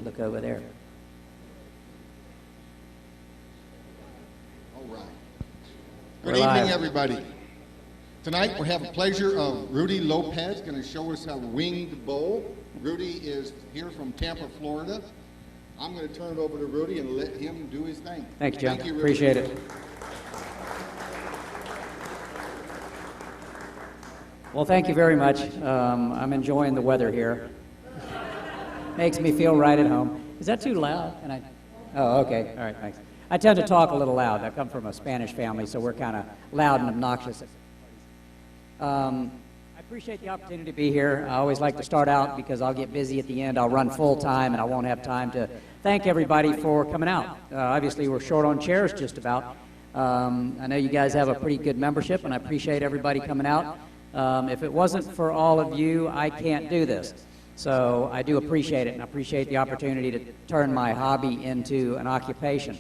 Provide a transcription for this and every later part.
look over there. All right. Good evening, everybody. Tonight we have the pleasure of Rudy Lopez going to show us a winged bowl. Rudy is here from Tampa, Florida. I'm going to turn it over to Rudy and let him do his thing. Thanks, John. Thank you, Rudy. Appreciate it. Well, thank you very much. I'm enjoying the weather here. Makes me feel right at home. Is that too loud? Oh, okay. All right, thanks. I tend to talk a little loud. I come from a Spanish family, so we're kind of loud and obnoxious. I appreciate the opportunity to be here. I always like to start out because I'll get busy at the end. I'll run full time, and I won't have time to thank everybody for coming out. Obviously, we're short on chairs just about. I know you guys have a pretty good membership, and I appreciate everybody coming out. If it wasn't for all of you, I can't do this. So I do appreciate it, and I appreciate the opportunity to turn my hobby into an occupation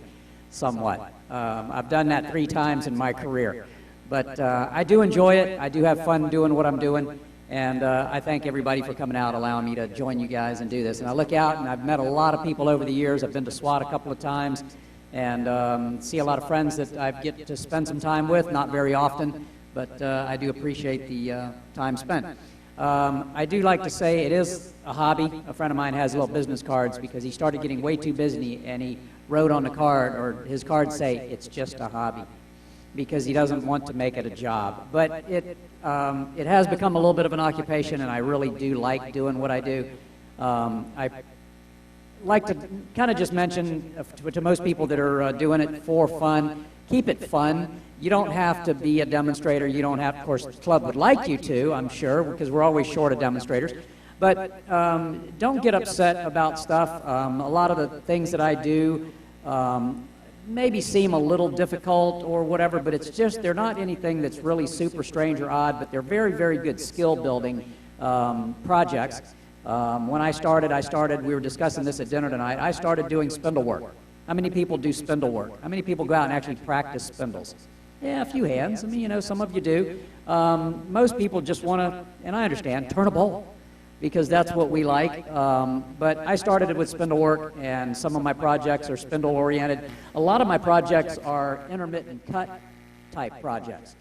somewhat. I've done that 3 times in my career. But I do enjoy it. I do have fun doing what I'm doing. And I thank everybody for coming out, allowing me to join you guys and do this. And I look out, and I've met a lot of people over the years. I've been to SWAT a couple of times and see a lot of friends that I get to spend some time with, not very often. But I do appreciate the time spent. I do like to say it is a hobby. A friend of mine has little business cards because he started getting way too busy, and he wrote on the card, or his cards say, "It's just a hobby," because he doesn't want to make it a job. But it has become a little bit of an occupation, and I really do like doing what I do. I like to kind of just mention to most people that are doing it for fun, keep it fun. You don't have to be a demonstrator. You don't have, of course, the club would like you to, I'm sure, because we're always short of demonstrators. But don't get upset about stuff. A lot of the things that I do maybe seem a little difficult or whatever, but it's just, they're not anything that's really super strange or odd, but they're very, very good skill building projects. When I started, we were discussing this at dinner tonight, I started doing spindle work. How many people do spindle work? How many people go out and actually practice spindles? Yeah, a few hands. I mean, you know, some of you do. Most people just want to, and I understand, turn a bowl, because that's what we like. But I started it with spindle work, and some of my projects are spindle-oriented. A lot of my projects are intermittent cut type projects.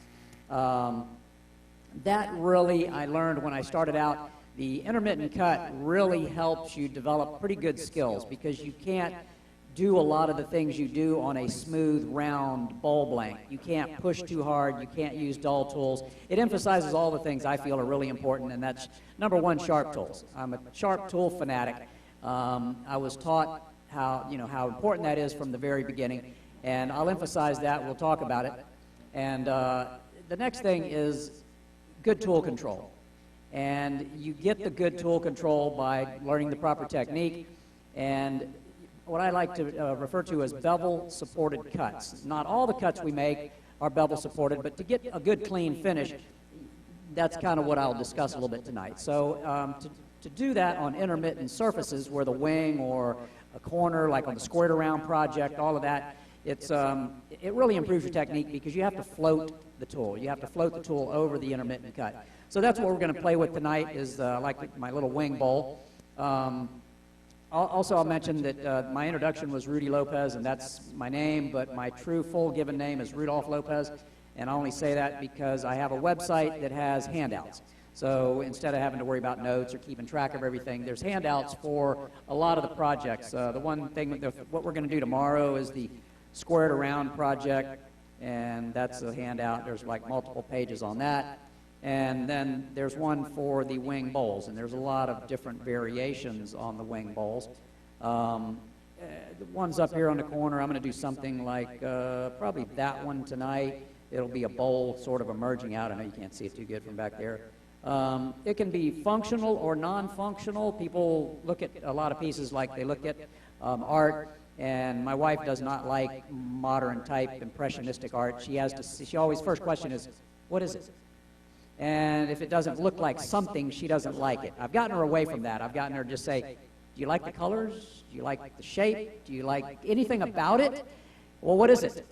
That really, I learned when I started out, the intermittent cut really helps you develop pretty good skills, because you can't do a lot of the things you do on a smooth, round bowl blank. You can't push too hard. You can't use dull tools. It emphasizes all the things I feel are really important, and that's, number one, sharp tools. I'm a sharp tool fanatic. I was taught how important that is from the very beginning, and I'll emphasize that. We'll talk about it. And the next thing is good tool control. And you get the good tool control by learning the proper technique and what I like to refer to as bevel-supported cuts. Not all the cuts we make are bevel-supported, but to get a good, clean finish, that's kind of what I'll discuss a little bit tonight. So to do that on intermittent surfaces where the wing or a corner, like on the Squared Around project, all of that, it really improves your technique because you have to float the tool. You have to float the tool over the intermittent cut. So that's what we're going to play with tonight is like my little wing bowl. Also, I'll mention that my introduction was Rudy Lopez, and that's my name, but my true full given name is Rudolph Lopez, and I only say that because I have a website that has handouts. So instead of having to worry about notes or keeping track of everything, there's handouts for a lot of the projects. The one thing, what we're going to do tomorrow is the Squared Around project, and that's a handout. There's like multiple pages on that. And then there's one for the wing bowls, and there's a lot of different variations on the wing bowls. The one's up here on the corner. I'm going to do something like probably that one tonight. It'll be a bowl sort of emerging out. I know you can't see it too good from back there. It can be functional or non-functional. People look at a lot of pieces like they look at art, and my wife does not like modern type impressionistic art. She always, first question is, what is it? And if it doesn't look like something, she doesn't like it. I've gotten her away from that. I've gotten her to just say, do you like the colors? Do you like the shape? Do you like anything about it? Well, what is it?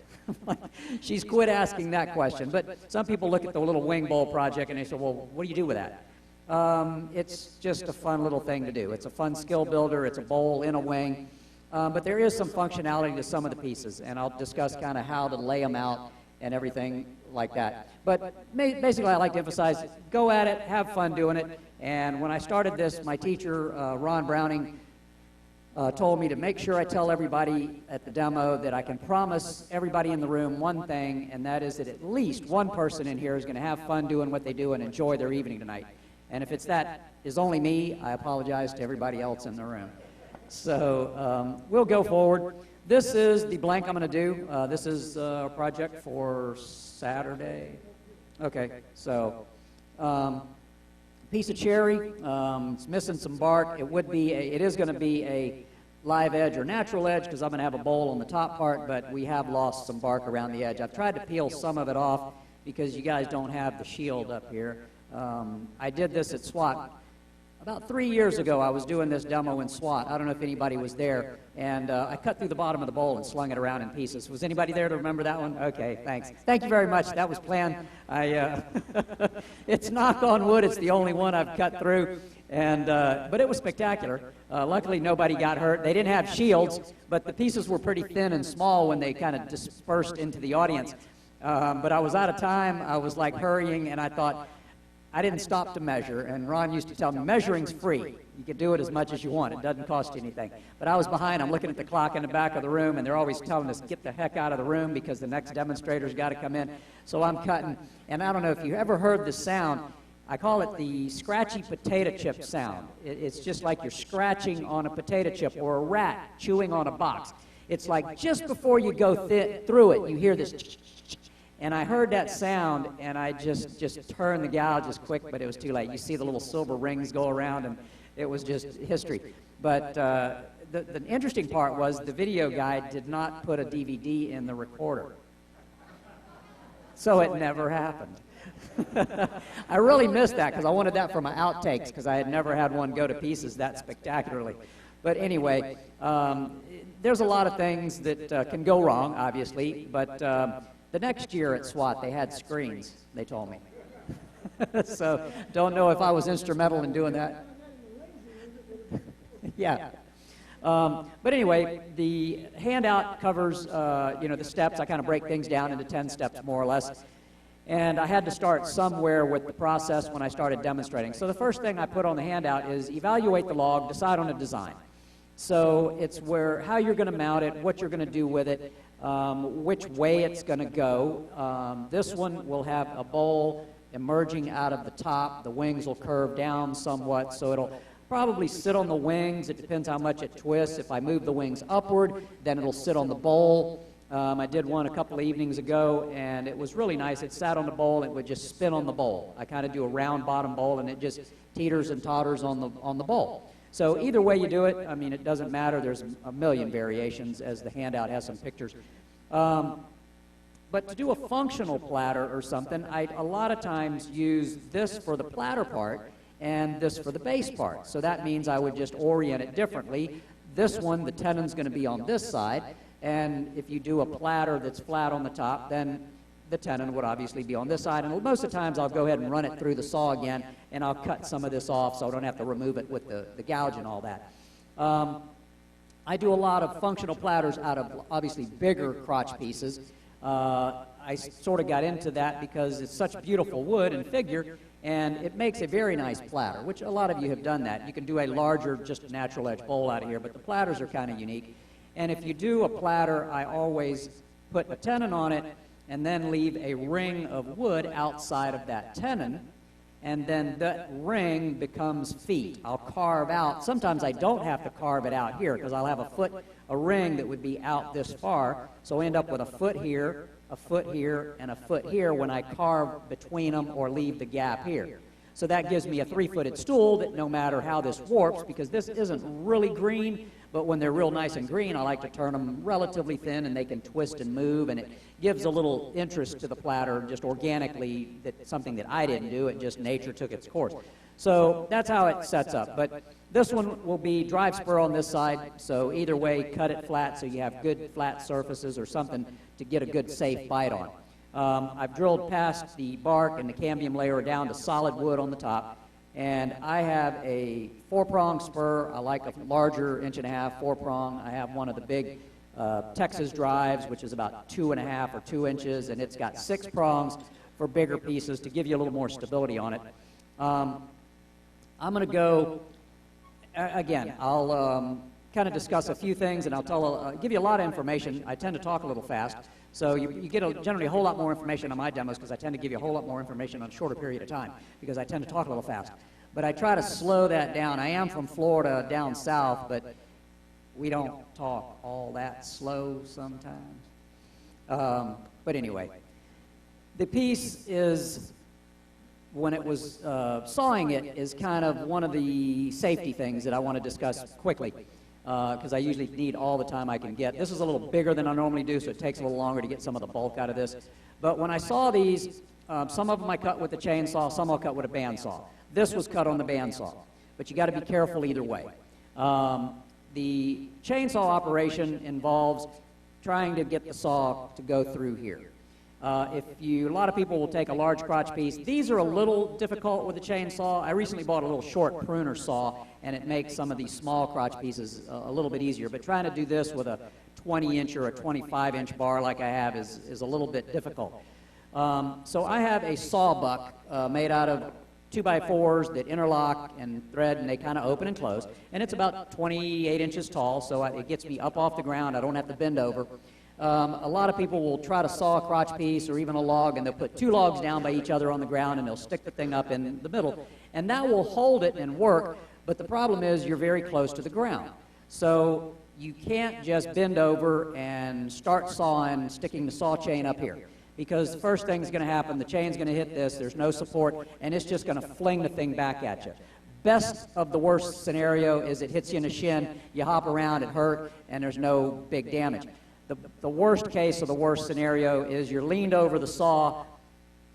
She's quit asking that question. But some people look at the little wing bowl project and they say, well, what do you do with that? It's just a fun little thing to do. It's a fun skill builder. It's a bowl in a wing. But there is some functionality to some of the pieces, and I'll discuss kind of how to lay them out and everything like that. But basically, I like to emphasize, go at it, have fun doing it. And when I started this, my teacher, Ron Browning, told me to make sure I tell everybody at the demo that I can promise everybody in the room one thing, and that is that at least one person in here is going to have fun doing what they do and enjoy their evening tonight. And if that is only me, I apologize to everybody else in the room. So we'll go forward. This is the blank I'm going to do. This is a project for Saturday. Okay, so piece of cherry. It's missing some bark. It is going to be a live edge or natural edge because I'm going to have a bowl on the top part, but we have lost some bark around the edge. I've tried to peel some of it off because you guys don't have the shield up here. I did this at SWAT. About 3 years ago, I was doing this demo in SWAT. I don't know if anybody was there, and I cut through the bottom of the bowl and slung it around in pieces. Was anybody there to remember that one? Okay, thanks. Thank you very much. That was planned. It's knock on wood. It's the only one I've cut through, but it was spectacular. Luckily, nobody got hurt. They didn't have shields, but the pieces were pretty thin and small when they kind of dispersed into the audience. But I was out of time. I was like hurrying, and I thought, I didn't stop to measure, and Ron used to tell me, measuring's free. You can do it as much as you want. It doesn't cost you anything. But I was behind. I'm looking at the clock in the back of the room, and they're always telling us, get the heck out of the room because the next demonstrator's got to come in. So I'm cutting, and I don't know if you ever heard the sound. I call it the scratchy potato chip sound. It's just like you're scratching on a potato chip or a rat chewing on a box. It's like just before you go through it, you hear this. And I heard that sound, and I just turned the gouge just quick, but it was too late. You see the little silver rings go around, and it was just history. But the interesting part was the video guy did not put a DVD in the recorder. So it never happened. I really missed that because I wanted that for my outtakes because I had never had one go to pieces that spectacularly. But anyway, there's a lot of things that can go wrong, obviously, but the next year at SWAT, they had screens, they told me. So don't know if I was instrumental in doing that. Yeah. But anyway, the handout covers, the steps. I kind of break things down into 10 steps, more or less. And I had to start somewhere with the process when I started demonstrating. So the first thing I put on the handout is evaluate the log, decide on a design. So it's how you're going to mount it, what you're going to do with it, which way it's going to go. This one will have a bowl emerging out of the top. The wings will curve down somewhat, so it'll probably sit on the wings. It depends how much it twists. If I move the wings upward, then it'll sit on the bowl. I did one a couple of evenings ago, and it was really nice. It sat on the bowl, and it would just spin on the bowl. I kind of do a round bottom bowl, and it just teeters and totters on the bowl. So either way you do it, I mean, it doesn't matter. There's a million variations, as the handout has some pictures. But to do a functional platter or something, I a lot of times use this for the platter part and this for the base part. So that means I would just orient it differently. This one, the tenon's going to be on this side, and if you do a platter that's flat on the top, then the tenon would obviously be on this side. And most of the times I'll go ahead and run it through the saw again, and I'll cut some of this off so I don't have to remove it with the gouge and all that. I do a lot of functional platters out of obviously bigger crotch pieces. I sort of got into that because it's such beautiful wood and figure, and it makes a very nice platter, which a lot of you have done that. You can do a larger, just natural edge bowl out of here, but the platters are kind of unique. And if you do a platter, I always put a tenon on it and then leave a ring of wood outside of that tenon, and then that ring becomes feet. I'll carve out. Sometimes I don't have to carve it out here because I'll have a ring that would be out this far, so I end up with a foot here, and a foot here when I carve between them or leave the gap here. So that gives me a 3-footed stool that no matter how this warps, because this isn't really green, but when they're real nice and green, I like to turn them relatively thin and they can twist and move, and it gives a little interest to the platter just organically. That's something that I didn't do, it just nature took its course. So that's how it sets up. But this one will be drive spur on this side, so either way, cut it flat so you have good flat surfaces or something to get a good safe bite on. I've drilled past the bark and the cambium layer down to solid wood on the top. And I have a 4-prong spur. I like a larger 1.5-inch 4-prong. I have one of the big Texas drives, which is about 2.5 or 2 inches, and it's got 6 prongs for bigger pieces to give you a little more stability on it. I'm going to go, again, I'll kind of discuss a few things, and I'll give you a lot of information. I tend to talk a little fast, so you get generally a whole lot more information on my demos because I tend to give you a whole lot more information on a shorter period of time because I tend to talk a little fast. But I try to slow that down. I am from Florida down south, but we don't talk all that slow sometimes. But anyway, the piece is, when it was sawing it, is kind of one of the safety things that I want to discuss quickly because I usually need all the time I can get. This is a little bigger than I normally do, so it takes a little longer to get some of the bulk out of this. But when I saw these, some of them I cut with the chainsaw, some I'll cut with a bandsaw. This was cut on the bandsaw, but you got to be careful either way. The chainsaw operation involves trying to get the saw to go through here. A lot of people will take a large crotch piece. These are a little difficult with the chainsaw. I recently bought a little short pruner saw, and it makes some of these small crotch pieces a little bit easier. But trying to do this with a 20-inch or a 25-inch bar like I have is a little bit difficult. So I have a sawbuck made out of 2x4s that interlock and thread, and they kind of open and close. And it's about 28 inches tall, so it gets me up off the ground. I don't have to bend over. A lot of people will try to saw a crotch piece or even a log, and they'll put 2 logs down by each other on the ground, and they'll stick the thing up in the middle. And that will hold it and work, but the problem is you're very close to the ground. So you can't just bend over and start sawing, sticking the saw chain up here. Because the first thing's going to happen, the chain's going to hit this, there's no support, and it's just going to fling the thing back at you. Best of the worst scenario is it hits you in the shin, you hop around, it hurt, and there's no big damage. The worst case of the worst scenario is you're leaned over the saw,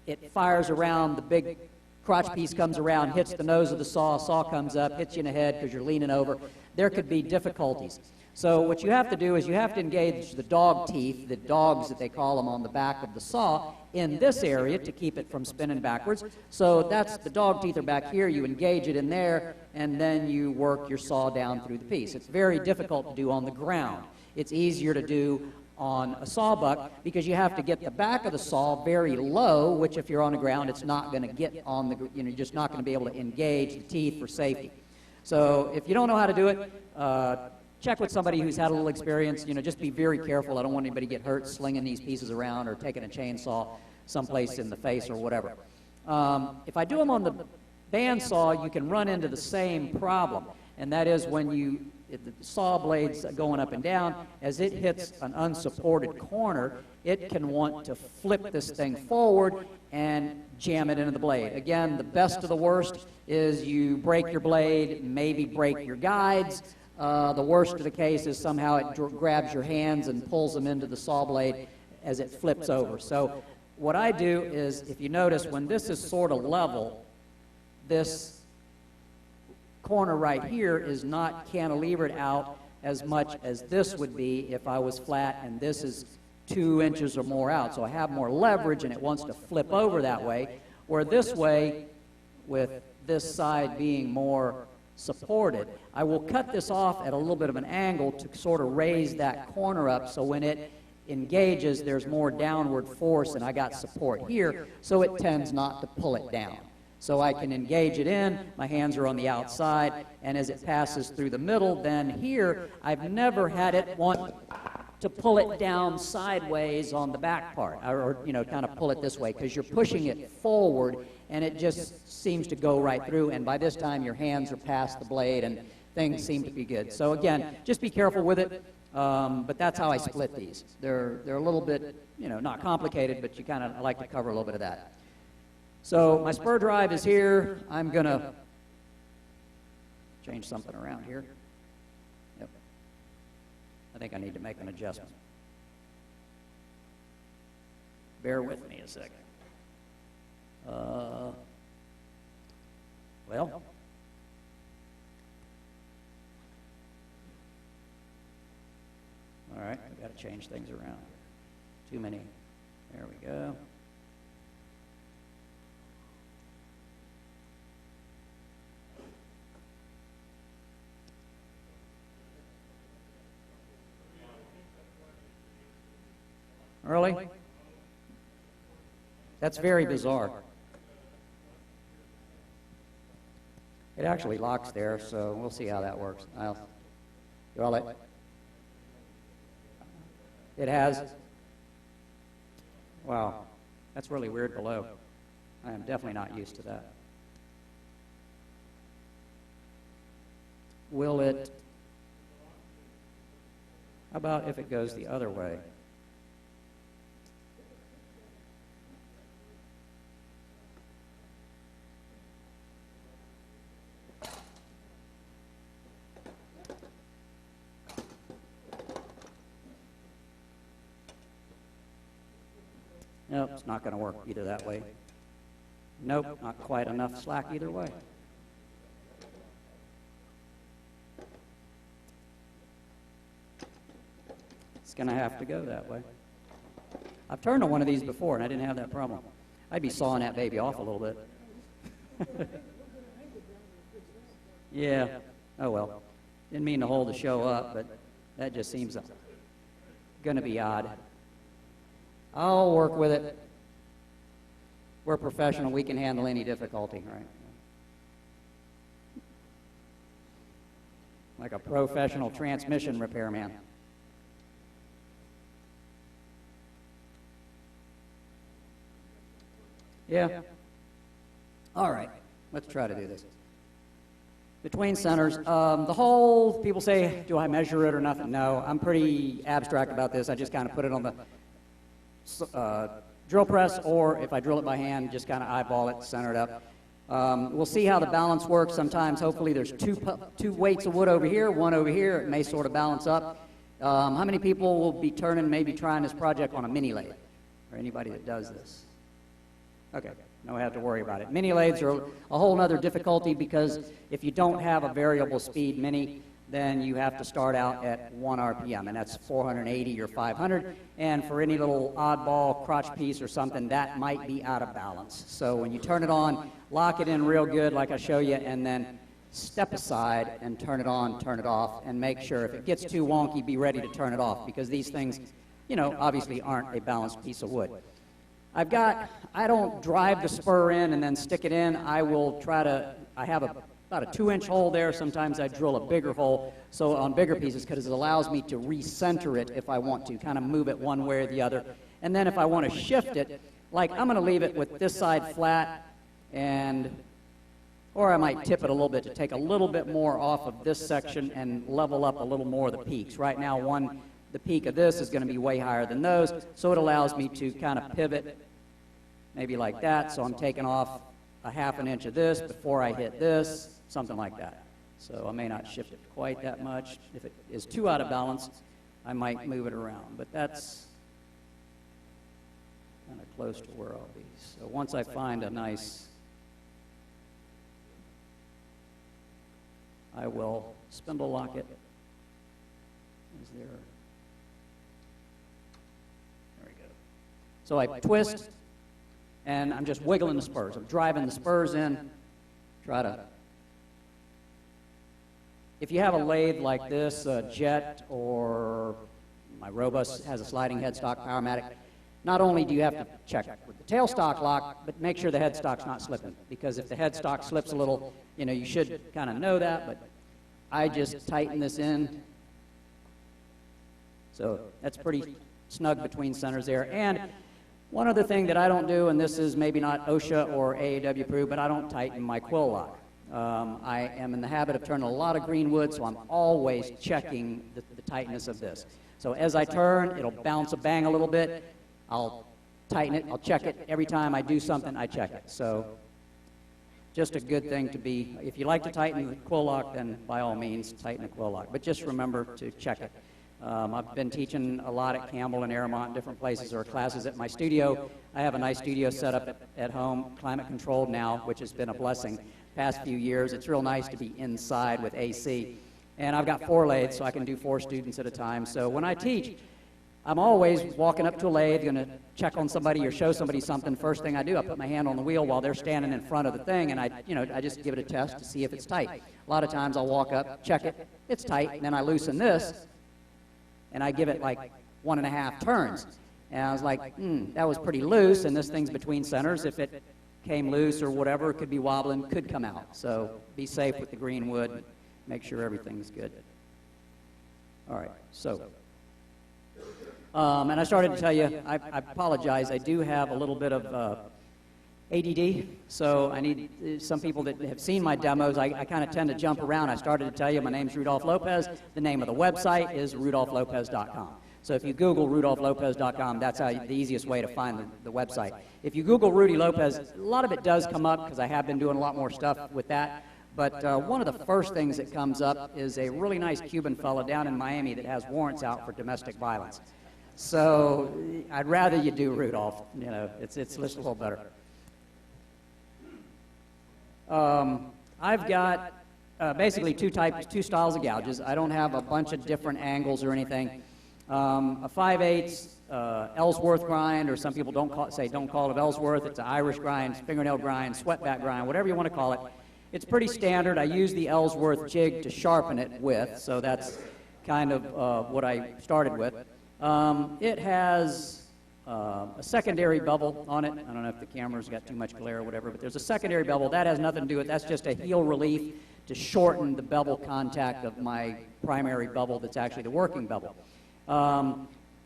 it fires around, the big crotch piece comes around, hits the nose of the saw comes up, hits you in the head because you're leaning over. There could be difficulties. So what you have to do is you have to engage the dog teeth, the dogs that they call them, on the back of the saw in this area to keep it from spinning backwards. So that's the dog teeth are back here, you engage it in there, and then you work your saw down through the piece. It's very difficult to do on the ground. It's easier to do on a sawbuck because you have to get the back of the saw very low, which if you're on the ground, it's not going to get on the, you're just not going to be able to engage the teeth for safety. So if you don't know how to do it, check with somebody who's had a little experience. Just be very careful. I don't want anybody to get hurt slinging these pieces around or taking a chainsaw someplace in the face or whatever. If I do them on the bandsaw, you can run into the same problem, and that is when the saw blade's going up and down, as it hits an unsupported corner, it can want to flip this thing forward and jam it into the blade. Again, the best of the worst is you break your blade, maybe break your guides. The worst of the case is somehow it grabs your hands and pulls them into the saw blade as it flips over. So what I do is, if you notice, when this is sort of level, this corner right here is not cantilevered out as much as this would be if I was flat, and this is 2 inches or more out. So I have more leverage and it wants to flip over that way, where this way, with this side being more supported, I will cut this off at a little bit of an angle to sort of raise that corner up, so when it engages there's more downward force and I got support here, so it tends not to pull it down. So I can engage it in, my hands are on the outside, and as it passes through the middle, then here, I've never had it want to pull it down sideways on the back part, or kind of pull it this way, because you're pushing it forward, and it just seems to go right through, and by this time, your hands are past the blade, and things seem to be good. So again, just be careful with it, but that's how I split these. They're a little bit, not complicated, but I like to cover a little bit of that. So my spur drive is here. I'm going to change something around here. Yep. I think I need to make an adjustment. Bear with me a second. Well, all right, I've got to change things around. Too many. There we go. Really? That's very bizarre. It actually locks there, so we'll see how that works. It has. Wow, that's really weird below. I am definitely not used to that. Will it? How about if it goes the other way? Nope, it's not going to work either that way. Nope, not quite enough slack either way. It's going to have to go that way. I've turned on one of these before, and I didn't have that problem. I'd be sawing that baby off a little bit. Yeah, oh well. Didn't mean to hold the show up, but that just seems going to be odd. I'll work with it. We're professional. We can handle any difficulty, right? Like a professional transmission repairman. Yeah. All right. Let's try to do this. Between centers, the hole, people say, do I measure it or nothing? No, I'm pretty abstract about this. I just kind of put it on the drill press, or if I drill it by hand, just kind of eyeball it, center it up. We'll see how the balance works. Sometimes, hopefully, there's two weights of wood over here, one over here. It may sort of balance up. How many people will be maybe trying this project on a mini lathe? Or anybody that does this? Okay, no have to worry about it. Mini lathes are a whole other difficulty because if you don't have a variable speed mini, then you have to start out at 1 RPM, and that's 480 or 500. And for any little oddball crotch piece or something, that might be out of balance. So when you turn it on, lock it in real good like I show you, and then step aside and turn it on, turn it off, and make sure if it gets too wonky, be ready to turn it off, because these things, you know, obviously aren't a balanced piece of wood. I don't drive the spur in and then stick it in. I have about a 2-inch hole there. Sometimes I drill a bigger hole, so on bigger pieces, because it allows me to recenter it if I want to, kind of move it one way or the other. And then if I want to shift it, like I'm going to leave it with this side flat, or I might tip it a little bit to take a little bit more off of this section and level up a little more of the peaks. Right now, the peak of this is going to be way higher than those, so it allows me to kind of pivot maybe like that. So I'm taking off a 1/2 inch of this before I hit this, something like that. So I may not shift it quite that much. If it is too out of balance, I might move it around. But that's kind of close to where I'll be. So once I find a nice, I will spindle lock it. There we go. So I twist, and I'm just wiggling the spurs. I'm driving the spurs in. If you have a lathe like this, Jet, or my Robust has a sliding headstock Powermatic, not only do you have to check with the tailstock lock, but make sure the headstock's not slipping. Because if the headstock slips a little, you know, you should kind of know that, but I just tighten this in. So that's pretty snug between centers there. And one other thing that I don't do, and this is maybe not OSHA or AAW approved, but I don't tighten my quill lock. I am in the habit of turning a lot of green wood, so I'm always checking the tightness of this. So as I turn, it'll bounce a bang a little bit. I'll tighten it. I'll check it. Every time I do something, I check it. So just a good thing to be. If you like to tighten the quill lock, then by all means, tighten the quill lock. But just remember to check it. I've been teaching a lot at Campbell and Airmont, different places, or classes at my studio. I have a nice studio set up at home, climate controlled now, which has been a blessing. Past few years, it's real nice to be inside with AC. And I've got 4 lathes, so I can do 4 students at a time. So when I teach, I'm always walking up to a lathe, going to check on somebody or show somebody something. First thing I do, I put my hand on the wheel while they're standing in front of the thing, and I just give it a test to see if it's tight. A lot of times I'll walk up, check it, it's tight, and then I loosen this, and I give it like 1.5 turns. And I was like, that was pretty loose, and this thing's between centers. If it came loose or whatever, it could be wobbling, could come out. So be safe with the green wood. Make sure everything's good. All right, so, and I started to tell you, I apologize, I do have a little bit of ADD, so I need some people that have seen my demos. I kind of tend to jump around. I started to tell you my name's Rudolph Lopez. The name of the website is rudolphlopez.com. So if you Google rudolphlopez.com, that's the easiest way to find the website. If you Google Rudy Lopez, a lot of it does come up because I have been doing a lot more stuff with that. But one of the first things that comes up is a really nice Cuban fella down in Miami that has warrants out for domestic violence. So I'd rather you do Rudolph. You know, it's just a little better. I've got basically two styles of gouges. I don't have a bunch of different angles or anything. A 5/8 Ellsworth grind, or some people don't call it Ellsworth. It's an Irish grind, fingernail grind, sweatback grind, whatever you want to call it. It's pretty standard. I use the Ellsworth jig to sharpen it with, so that's kind of what I started with. It has a secondary bevel on it. I don't know if the camera's got too much glare or whatever, but there's a secondary bevel. That has nothing to do with it. That's just a heel relief to shorten the bevel contact of my primary bevel that's actually the working bevel.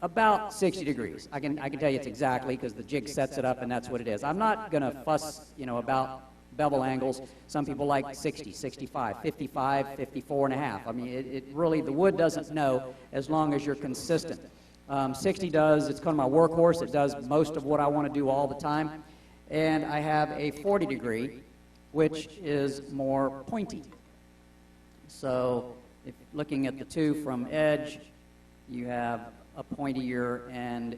About 60 degrees. I can tell you it's exactly because the jig sets it up and that's what it is. I'm not going to fuss, about bevel angles. Some people like 60, 65, 55, 54 and a half. I mean, it really, the wood doesn't know as long as you're consistent. 60 does, it's kind of my workhorse. It does most of what I want to do all the time. And I have a 40 degree, which is more pointy. So if looking at the two from edge, you have a pointier and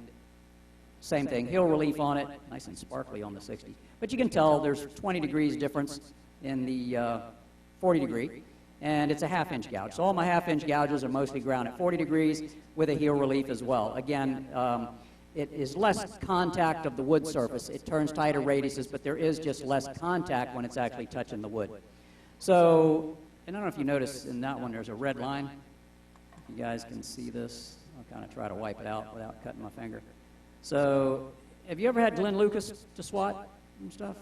same thing, heel relief on it, nice and sparkly on the 60. But you can tell there's 20 degrees difference in the 40 degree, and it's a half-inch gouge. So all my half-inch gouges are mostly ground at 40 degrees with a heel relief as well. Again, it is less contact of the wood surface. It turns tighter radiuses, but there is just less contact when it's actually touching the wood. So, and I don't know if you notice in that one there's a red line. If you guys can see this, I'll kind of try to wipe it out without cutting my finger. So, have you ever had Glenn Lucas to swat and stuff?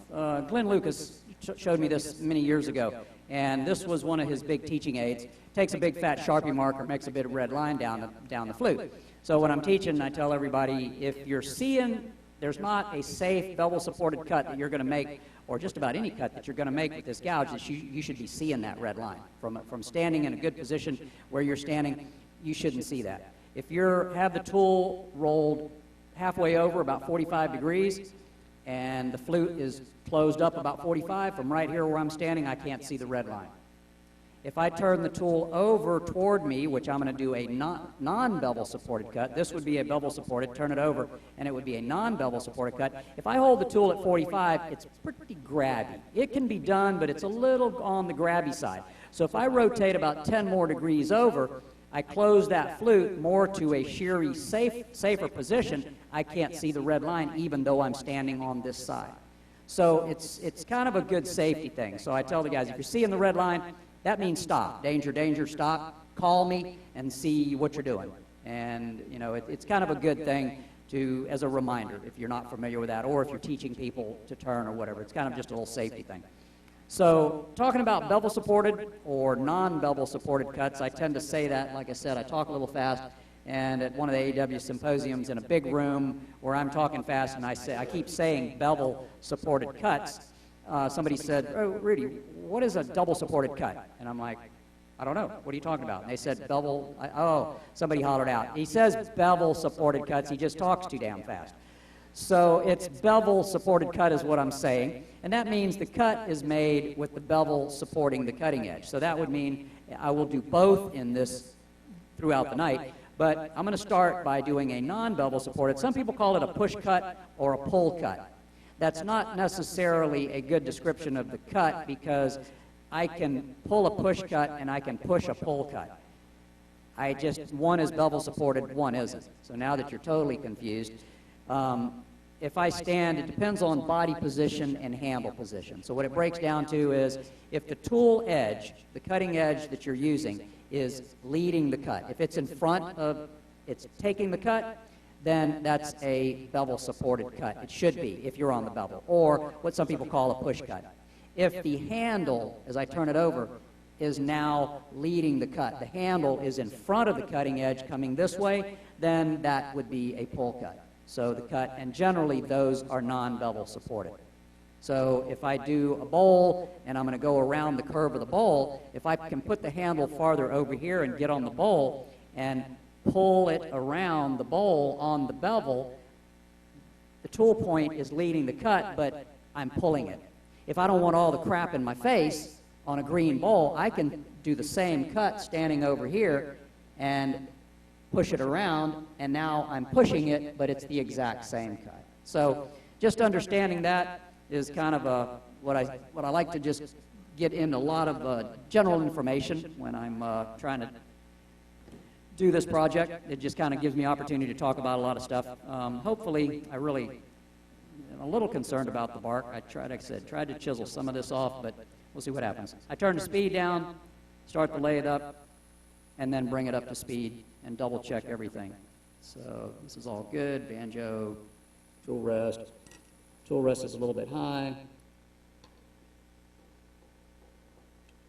Glenn Lucas showed me this many years ago, and this was one of his big teaching aids. Takes a big fat Sharpie marker, makes a big red line down the flute. So when I'm teaching, I tell everybody, if you're seeing there's not a safe bevel-supported cut that you're going to make, or just about any cut that you're going to make with this gouge, that you should be seeing that red line. From standing in a good position where you're standing, you shouldn't see that. If you have the tool rolled halfway over, about 45 degrees, and the flute is closed up about 45, from right here where I'm standing, I can't see the red line. If I turn the tool over toward me, which I'm going to do a non-bevel supported cut, this would be a bevel supported, turn it over, and it would be a non-bevel supported cut. If I hold the tool at 45, it's pretty grabby. It can be done, but it's a little on the grabby side. So if I rotate about 10 more degrees over, I close that flute more to a sheery, safer position, I can't see the red line even though I'm standing on this side. So it's kind of a good safety thing. So I tell the guys, if you're seeing the red line, that means stop. Danger, danger, stop. Call me and see what you're doing. And, it's kind of a good thing as a reminder if you're not familiar with that, or if you're teaching people to turn or whatever. It's kind of just a little safety thing. So talking about bevel-supported or non-bevel-supported cuts, I tend to say that, like I said, I talk a little fast, and at one of the AEW symposiums in a big room where I'm talking fast and I keep saying bevel-supported cuts, somebody said, "Oh, Rudy, what is a double-supported cut?" And I'm like, "I don't know. What are you talking about?" And they said, somebody hollered out. He says bevel-supported cuts. He just talks too damn fast. So it's bevel-supported cut is what I'm saying, and that means the cut is made with the bevel supporting the cutting edge. So that would mean I will do both in this throughout the night, but I'm going to start by doing a non-bevel supported. Some people call it a push cut or a pull cut. That's not necessarily a good description of the cut because I can pull a push cut and I can push a pull cut. One is bevel supported, one isn't. So now that you're totally confused, if I stand, it depends on body position and handle position. So what it breaks down to is if the tool edge, the cutting edge that you're using, is leading the cut. If it's in front of, it's taking the cut, then that's a bevel-supported cut. It should be, if you're on the bevel, or what some people call a push cut. If the handle, as I turn it over, is now leading the cut, the handle is in front of the cutting edge coming this way, then that would be a pull cut. So the cut, and generally those are non-bevel supported. So if I do a bowl and I'm going to go around the curve of the bowl, if I can put the handle farther over here and get on the bowl and pull it around the bowl on the bevel, the tool point is leading the cut, but I'm pulling it. If I don't want all the crap in my face on a green bowl, I can do the same cut standing over here and push it around, and now I'm pushing it, but it's the exact same cut. So just understanding that is kind of what I like to just get in a lot of general information when I'm trying to do this project. It just kind of gives me opportunity to talk about a lot of stuff. Hopefully, I really am a little concerned about the bark. I tried, like I said, tried to chisel some of this off, but we'll see what happens. I turn the speed down, start to lay it up, and then bring it up to speed and double check everything. So this is all good. Banjo, tool rest. Tool rest is a little bit high.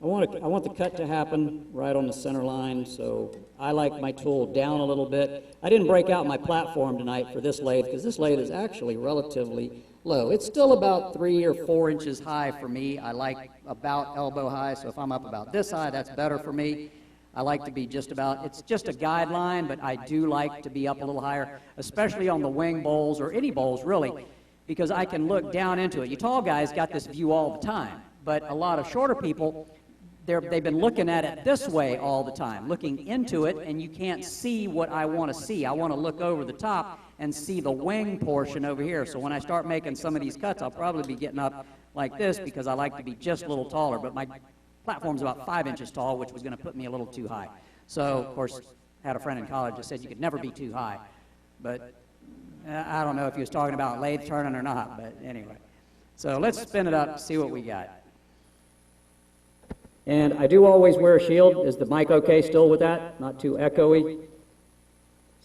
I want the cut to happen right on the center line, so I like my tool down a little bit. I didn't break out my platform tonight for this lathe because this lathe is actually relatively low. It's still about 3 or 4 inches high for me. I like about elbow high, so if I'm up about this high, that's better for me. I like to be just about, it's just a guideline, but I do like to be up a little higher, especially on the wing bowls or any bowls really, because I can look down into it. You tall guys got this view all the time, but a lot of shorter people, they've been looking at it this way all the time, looking into it, and you can't see what I want to see. I want to look over the top and see the wing portion over here. So when I start making some of these cuts, I'll probably be getting up like this because I like to be just a little taller, but my platform's about 5 inches tall, which was going to put me a little too high. So, of course, I had a friend in college that said you could never be too high, but I don't know if he was talking about lathe turning or not, but anyway. So let's spin it up, see what we got. And I do always wear a shield. Is the mic okay still with that? Not too echoey?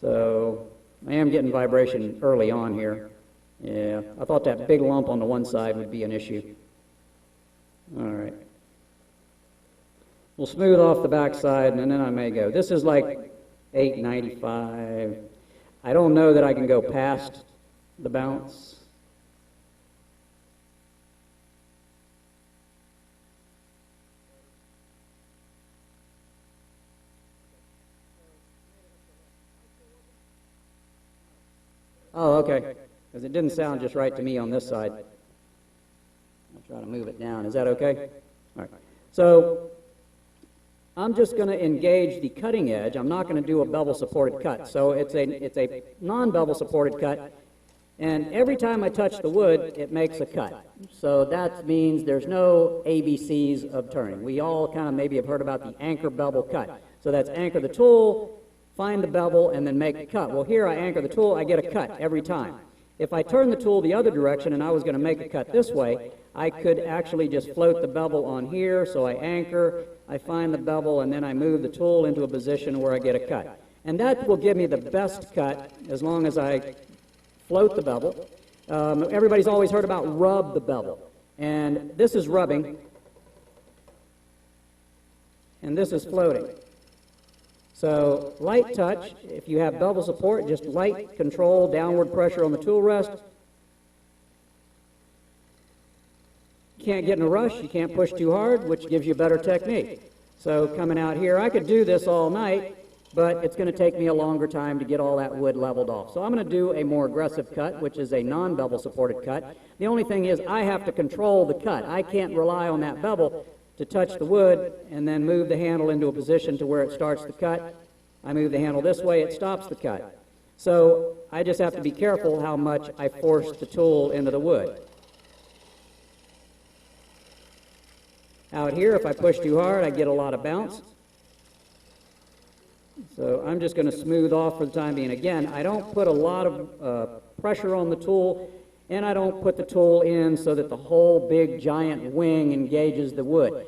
So I am getting vibration early on here. Yeah, I thought that big lump on the one side would be an issue. All right. We'll smooth off the back side, and then I may go. This is like 895. I don't know that I can go past the bounce. Oh, okay, because it didn't sound just right to me on this side. I'll try to move it down. Is that okay? All right. So I'm just going to engage the cutting edge. I'm not going to do a bevel-supported cut. So it's a non-bevel supported cut, and every time I touch the wood, it makes a cut. So that means there's no ABCs of turning. We all kind of maybe have heard about the anchor bevel cut. So that's anchor the tool, find the bevel, and then make a cut. Well, here I anchor the tool, I get a cut every time. If I turn the tool the other direction and I was going to make a cut this way, I could actually just float the bevel on here, so I anchor, I find the bevel, and then I move the tool into a position where I get a cut. And that will give me the best cut as long as I float the bevel. Everybody's always heard about rub the bevel, and this is rubbing, and this is floating. So light touch, if you have bevel support, just light control, downward pressure on the tool rest. You can't get in a rush, you can't push too hard, which gives you better technique. So coming out here, I could do this all night, but it's going to take me a longer time to get all that wood leveled off. So I'm going to do a more aggressive cut, which is a non-bevel supported cut. The only thing is I have to control the cut. I can't rely on that bevel to touch the wood and then move the handle into a position to where it starts the cut. I move the handle this way, it stops the cut. So I just have to be careful how much I force the tool into the wood. Out here, if I push too hard, I get a lot of bounce. So I'm just going to smooth off for the time being. Again, I don't put a lot of pressure on the tool, and I don't put the tool in so that the whole big giant wing engages the wood.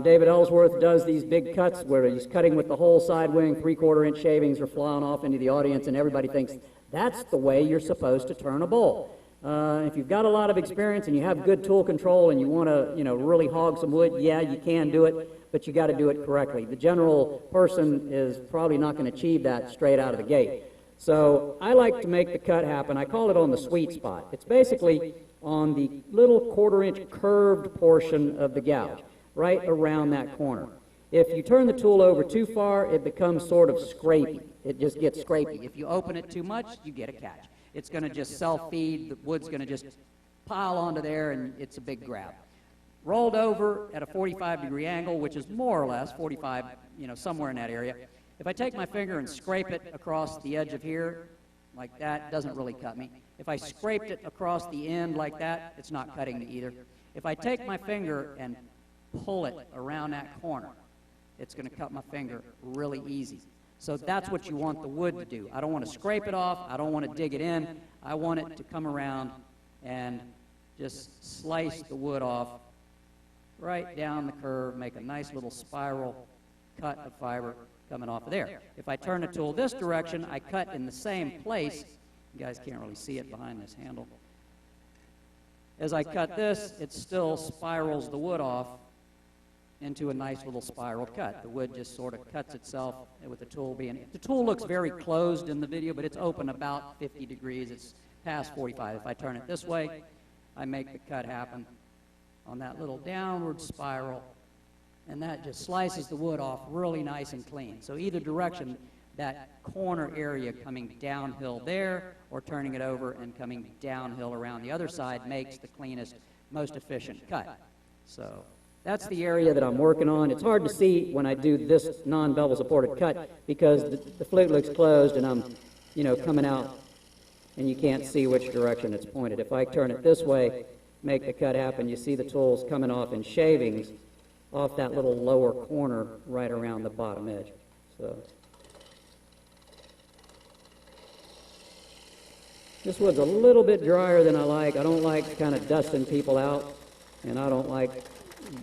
David Ellsworth does these big cuts where he's cutting with the whole side wing, 3/4 inch shavings are flying off into the audience, and everybody thinks That's the way you're supposed to turn a bowl. If you've got a lot of experience and you have good tool control and you want to, really hog some wood, yeah, you can do it, but you got to do it correctly. The general person is probably not going to achieve that straight out of the gate. So I like to make the cut happen. I call it on the sweet spot. It's basically on the little quarter-inch curved portion of the gouge, right around that corner. If you turn the tool over too far, it becomes sort of scrapey. It just gets scrapey. If you open it too much, you get a catch. It's going to just self-feed. The wood's going to just pile onto there, and it's a big grab. Rolled over at a 45-degree angle, which is more or less 45, somewhere in that area. If I take my finger and scrape it across the edge of here, like that, it doesn't really cut me. If I scraped it across the end like that, it's not cutting me either. If I take my finger and pull it around that corner, it's going to cut my finger really easy. So that's what you want the wood to do. I don't want to scrape it off. I don't want to dig it in. I want it to come around and just slice the wood off right down the curve, make a nice little spiral cut of fiber coming off of there. If I turn the tool this direction, I cut in the same place. You guys can't really see it behind this handle. As I cut this, it still spirals the wood off into a nice little spiral cut. The wood just sort of cuts itself with the tool being... The tool looks very closed in the video, but it's open about 50 degrees. It's past 45. If I turn it this way, I make the cut happen on that little downward spiral, and that just slices the wood off really nice and clean. So either direction, that corner area coming downhill there or turning it over and coming downhill around the other side makes the cleanest, most efficient cut. So that's the area that I'm working on. It's hard to see when I do this non-bevel supported cut because the flute looks closed and I'm, coming out and you can't see which direction it's pointed. If I turn it this way, make the cut happen, you see the tools coming off in shavings off that little lower corner right around the bottom edge. So this wood's a little bit drier than I like. I don't like kind of dusting people out, and I don't like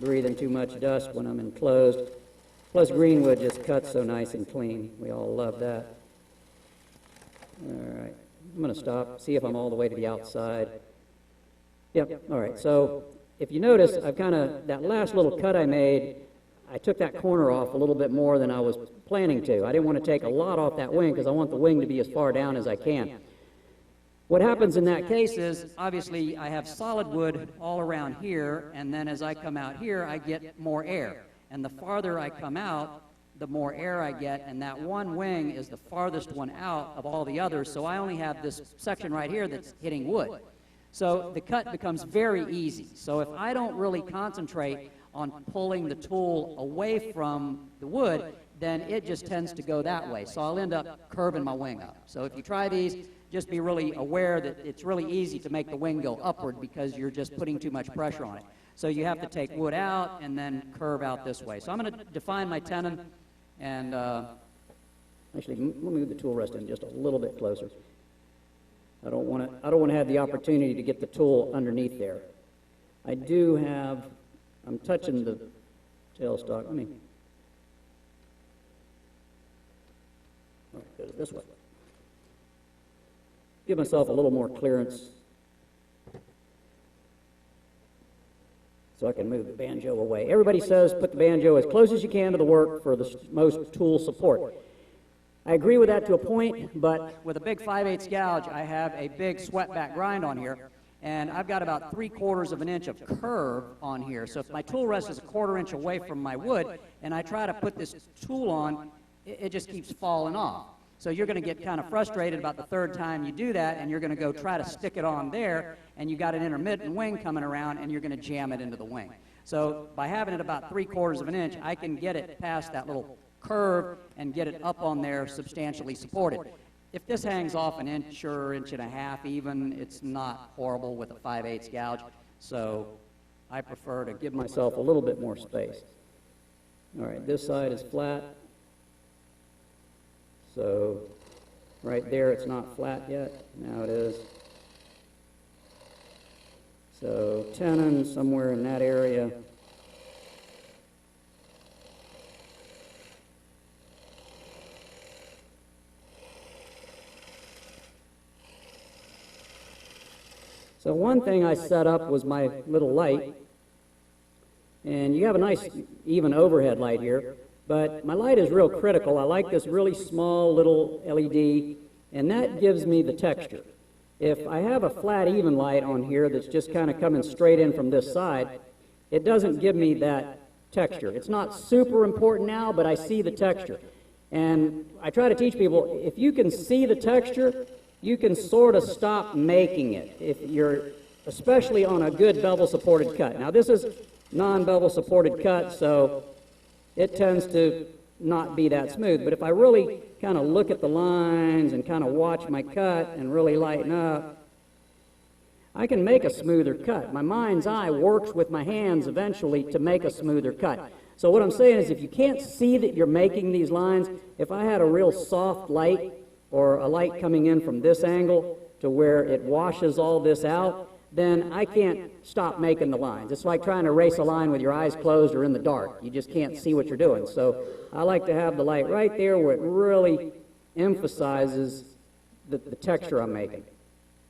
breathing too much dust when I'm enclosed. Plus green wood just cuts so nice and clean. We all love that. All right, I'm going to stop, see if I'm all the way to the outside. Yep, all right, so if you notice, I've that last little cut I made, I took that corner off a little bit more than I was planning to. I didn't want to take a lot off that wing because I want the wing to be as far down as I can. What happens in that case is, obviously, I have solid wood all around here, and then as I come out here, I get more air. And the farther I come out, the more air I get, and that one wing is the farthest one out of all the others, so I only have this section right here that's hitting wood. So the cut becomes very easy. So if I don't really concentrate on pulling the tool away from the wood, then it just tends to go that way. So I'll end up curving my wing up. So if you try these, just be really aware that it's really easy to make the wing go upward because you're just putting too much pressure on it. So you have to take wood out and then curve out this way. So I'm going to define my tenon and actually let me move the tool rest in just a little bit closer. I don't want to have the opportunity to get the tool underneath there. I do have, I'm touching the tailstock. Let me, all right, go this way. Give myself a little more clearance so I can move the banjo away. Everybody says put the banjo as close as you can to the work for the most tool support. I agree with that to a point, but with a big 5/8 gouge, I have a big swept back grind on here, and I've got about 3/4 of an inch of curve on here. So if my tool rest is a 1/4 inch away from my wood, and I try to put this tool on, it just keeps falling off. So you're going to get kind of frustrated about the third time you do that, and you're going to go try to stick it on there, and you got an intermittent wing coming around, and you're going to jam it into the wing. So by having it about 3/4 of an inch, I can get it past that little curve and get it up on there substantially supported. If this hangs off an inch or inch and a half even, it's not horrible with a 5/8 gouge, so I prefer to give myself a little bit more space. All right, this side is flat. So right there it's not flat yet, now it is. So tenon somewhere in that area. So one thing I set up was my little light, and you have a nice even overhead light here, but my light is real critical. I like this really small little LED, and that gives me the texture. If I have a flat even light on here that's just kind of coming straight in from this side, it doesn't give me that texture. It's not super important now, but I see the texture. And I try to teach people, if you can see the texture, you can sort of stop making it, if you're, especially on a good bevel supported cut. Now this is non-bevel supported cut, so it tends to not be that smooth. But if I really kind of look at the lines and kind of watch my cut and really lighten up, I can make a smoother cut. My mind's eye works with my hands eventually to make a smoother cut. So what I'm saying is, if you can't see that you're making these lines, if I had a real soft light or a light coming in from this angle to where it washes all this out, then I can't stop making the lines. It's like trying to erase a line with your eyes closed or in the dark. You just can't see what you're doing. So I like to have the light right there where it really emphasizes the texture I'm making.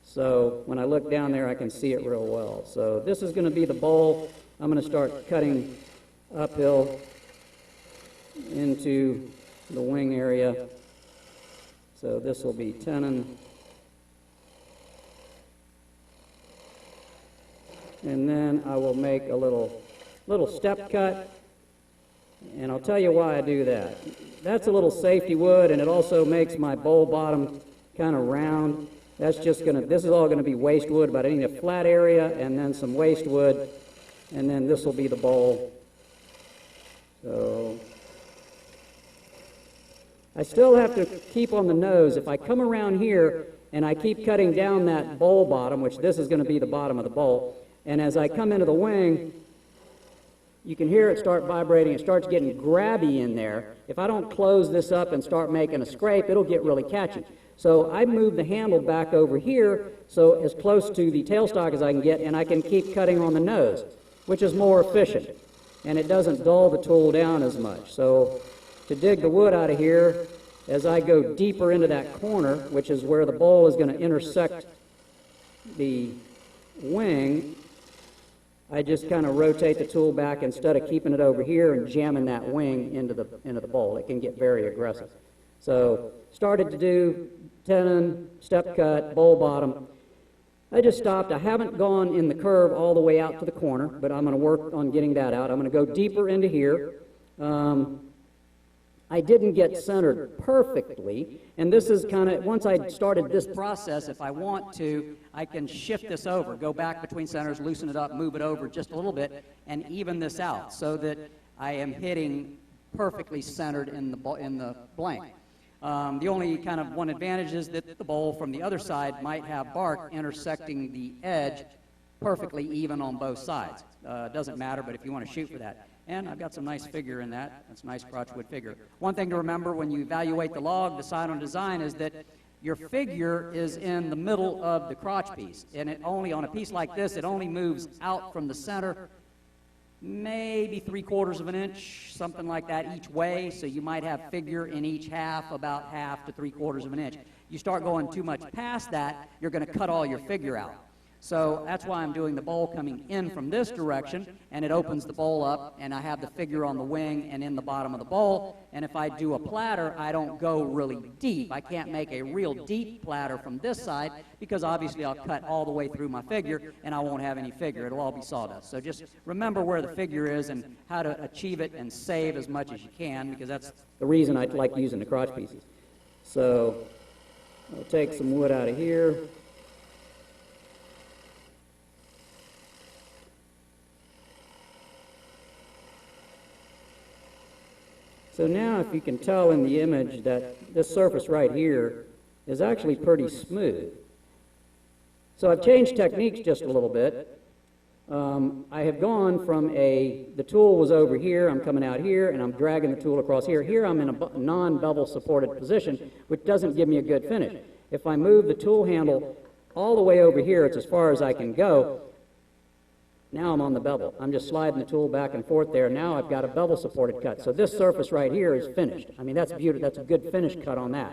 So when I look down there, I can see it real well. So this is going to be the bowl. I'm going to start cutting uphill into the wing area. So this will be tenon. And then I will make a little step cut, and I'll tell you why I do that. That's a little safety wood, and it also makes my bowl bottom kind of round. That's just gonna, this is all gonna be waste wood, but I need a flat area and then some waste wood, and then this will be the bowl. So I still have to keep on the nose. If I come around here and I keep cutting down that bowl bottom, which this is gonna be the bottom of the bowl, and as I come into the wing, you can hear it start vibrating. It starts getting grabby in there. If I don't close this up and start making a scrape, it'll get really catchy. So I move the handle back over here, so as close to the tailstock as I can get, and I can keep cutting on the nose, which is more efficient, and it doesn't dull the tool down as much. So to dig the wood out of here, as I go deeper into that corner, which is where the bowl is going to intersect the wing, I just kind of rotate the tool back instead of keeping it over here and jamming that wing into the bowl. It can get very aggressive. So started to do tenon, step cut, bowl bottom. I just stopped. I haven't gone in the curve all the way out to the corner, but I'm going to work on getting that out. I'm going to go deeper into here. I didn't get centered perfectly, and this is kind of, once I started this process, if I want to, I can shift this over, go back between centers, loosen it up, move it over just a little bit, and even this out so that I am hitting perfectly centered in the blank. The only kind of one advantage is that the bowl from the other side might have bark intersecting the edge perfectly even on both sides. Doesn't matter, but if you want to shoot for that. And I've got some nice figure in that. That's a nice crotchwood figure. One thing to remember when you evaluate the log, decide on design, is that your figure is in the middle of the crotch piece. And it only, on a piece like this, it only moves out from the center maybe 3/4 of an inch, something like that each way. So you might have figure in each half, about 1/2 to 3/4 of an inch. You start going too much past that, you're going to cut all your figure out. So that's why I'm doing the bowl coming in from this direction, and it opens the bowl up, and I have the figure on the wing and in the bottom of the bowl. And if I do a platter, I don't go really deep. I can't make a real deep platter from this side because obviously I'll cut all the way through my figure and I won't have any figure. It'll all be sawdust. So just remember where the figure is and how to achieve it and save as much as you can, because that's the reason I like using the crotch pieces. So I'll take some wood out of here. So now if you can tell in the image that this surface right here is actually pretty smooth. So I've changed techniques just a little bit. I have gone from the tool was over here, I'm coming out here, and I'm dragging the tool across here. Here I'm in a non-bevel supported position, which doesn't give me a good finish. If I move the tool handle all the way over here, it's as far as I can go. Now I'm on the bevel. I'm just sliding the tool back and forth there. Now I've got a bevel supported cut. So this surface right here is finished. I mean, that's beautiful. That's a good finish cut on that.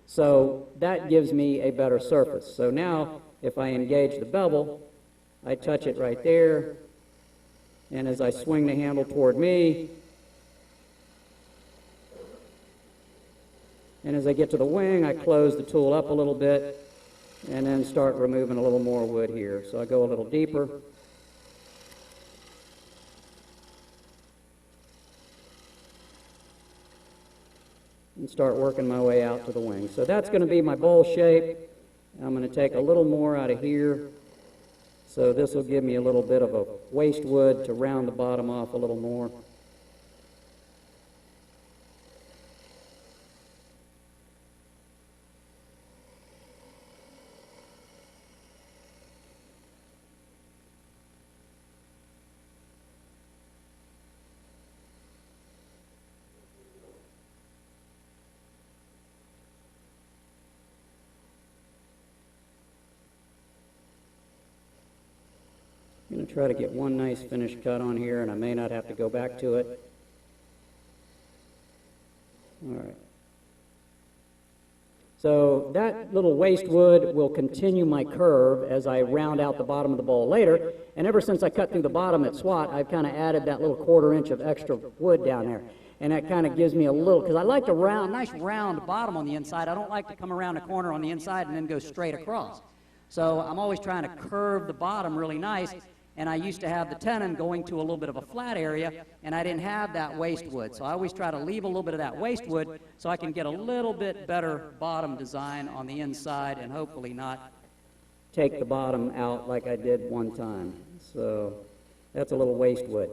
So that gives me a better surface. So now if I engage the bevel, I touch it right there, and as I swing the handle toward me, and as I get to the wing, I close the tool up a little bit and then start removing a little more wood here. So I go a little deeper. And start working my way out to the wing. So that's going to be my bowl shape. I'm going to take a little more out of here. So this will give me a little bit of a waste wood to round the bottom off a little more. I'm going to try to get one nice finished cut on here, and I may not have to go back to it. All right. So that little waste wood will continue my curve as I round out the bottom of the bowl later. And ever since I cut through the bottom at SWAT, I've kind of added that little 1/4 inch of extra wood down there. And that kind of gives me a little, because I like a nice round bottom on the inside. I don't like to come around a corner on the inside and then go straight across. So I'm always trying to curve the bottom really nice. And I used to have the tenon going to a little bit of a flat area, and I didn't have that waste wood. So I always try to leave a little bit of that waste wood so I can get a little bit better bottom design on the inside and hopefully not take the bottom out like I did one time. So that's a little waste wood.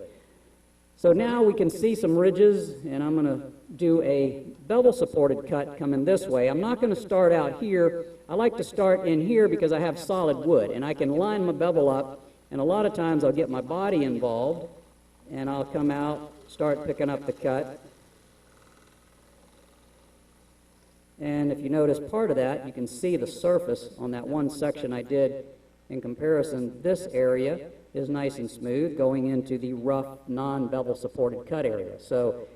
So now we can see some ridges, and I'm going to do a bevel-supported cut coming this way. I'm not going to start out here. I like to start in here because I have solid wood, and I can line my bevel up. And a lot of times I'll get my body involved, and I'll come out, start picking up the cut. And if you notice part of that, you can see the surface on that one section I did. In comparison, this area is nice and smooth going into the rough, non-bevel supported cut area. So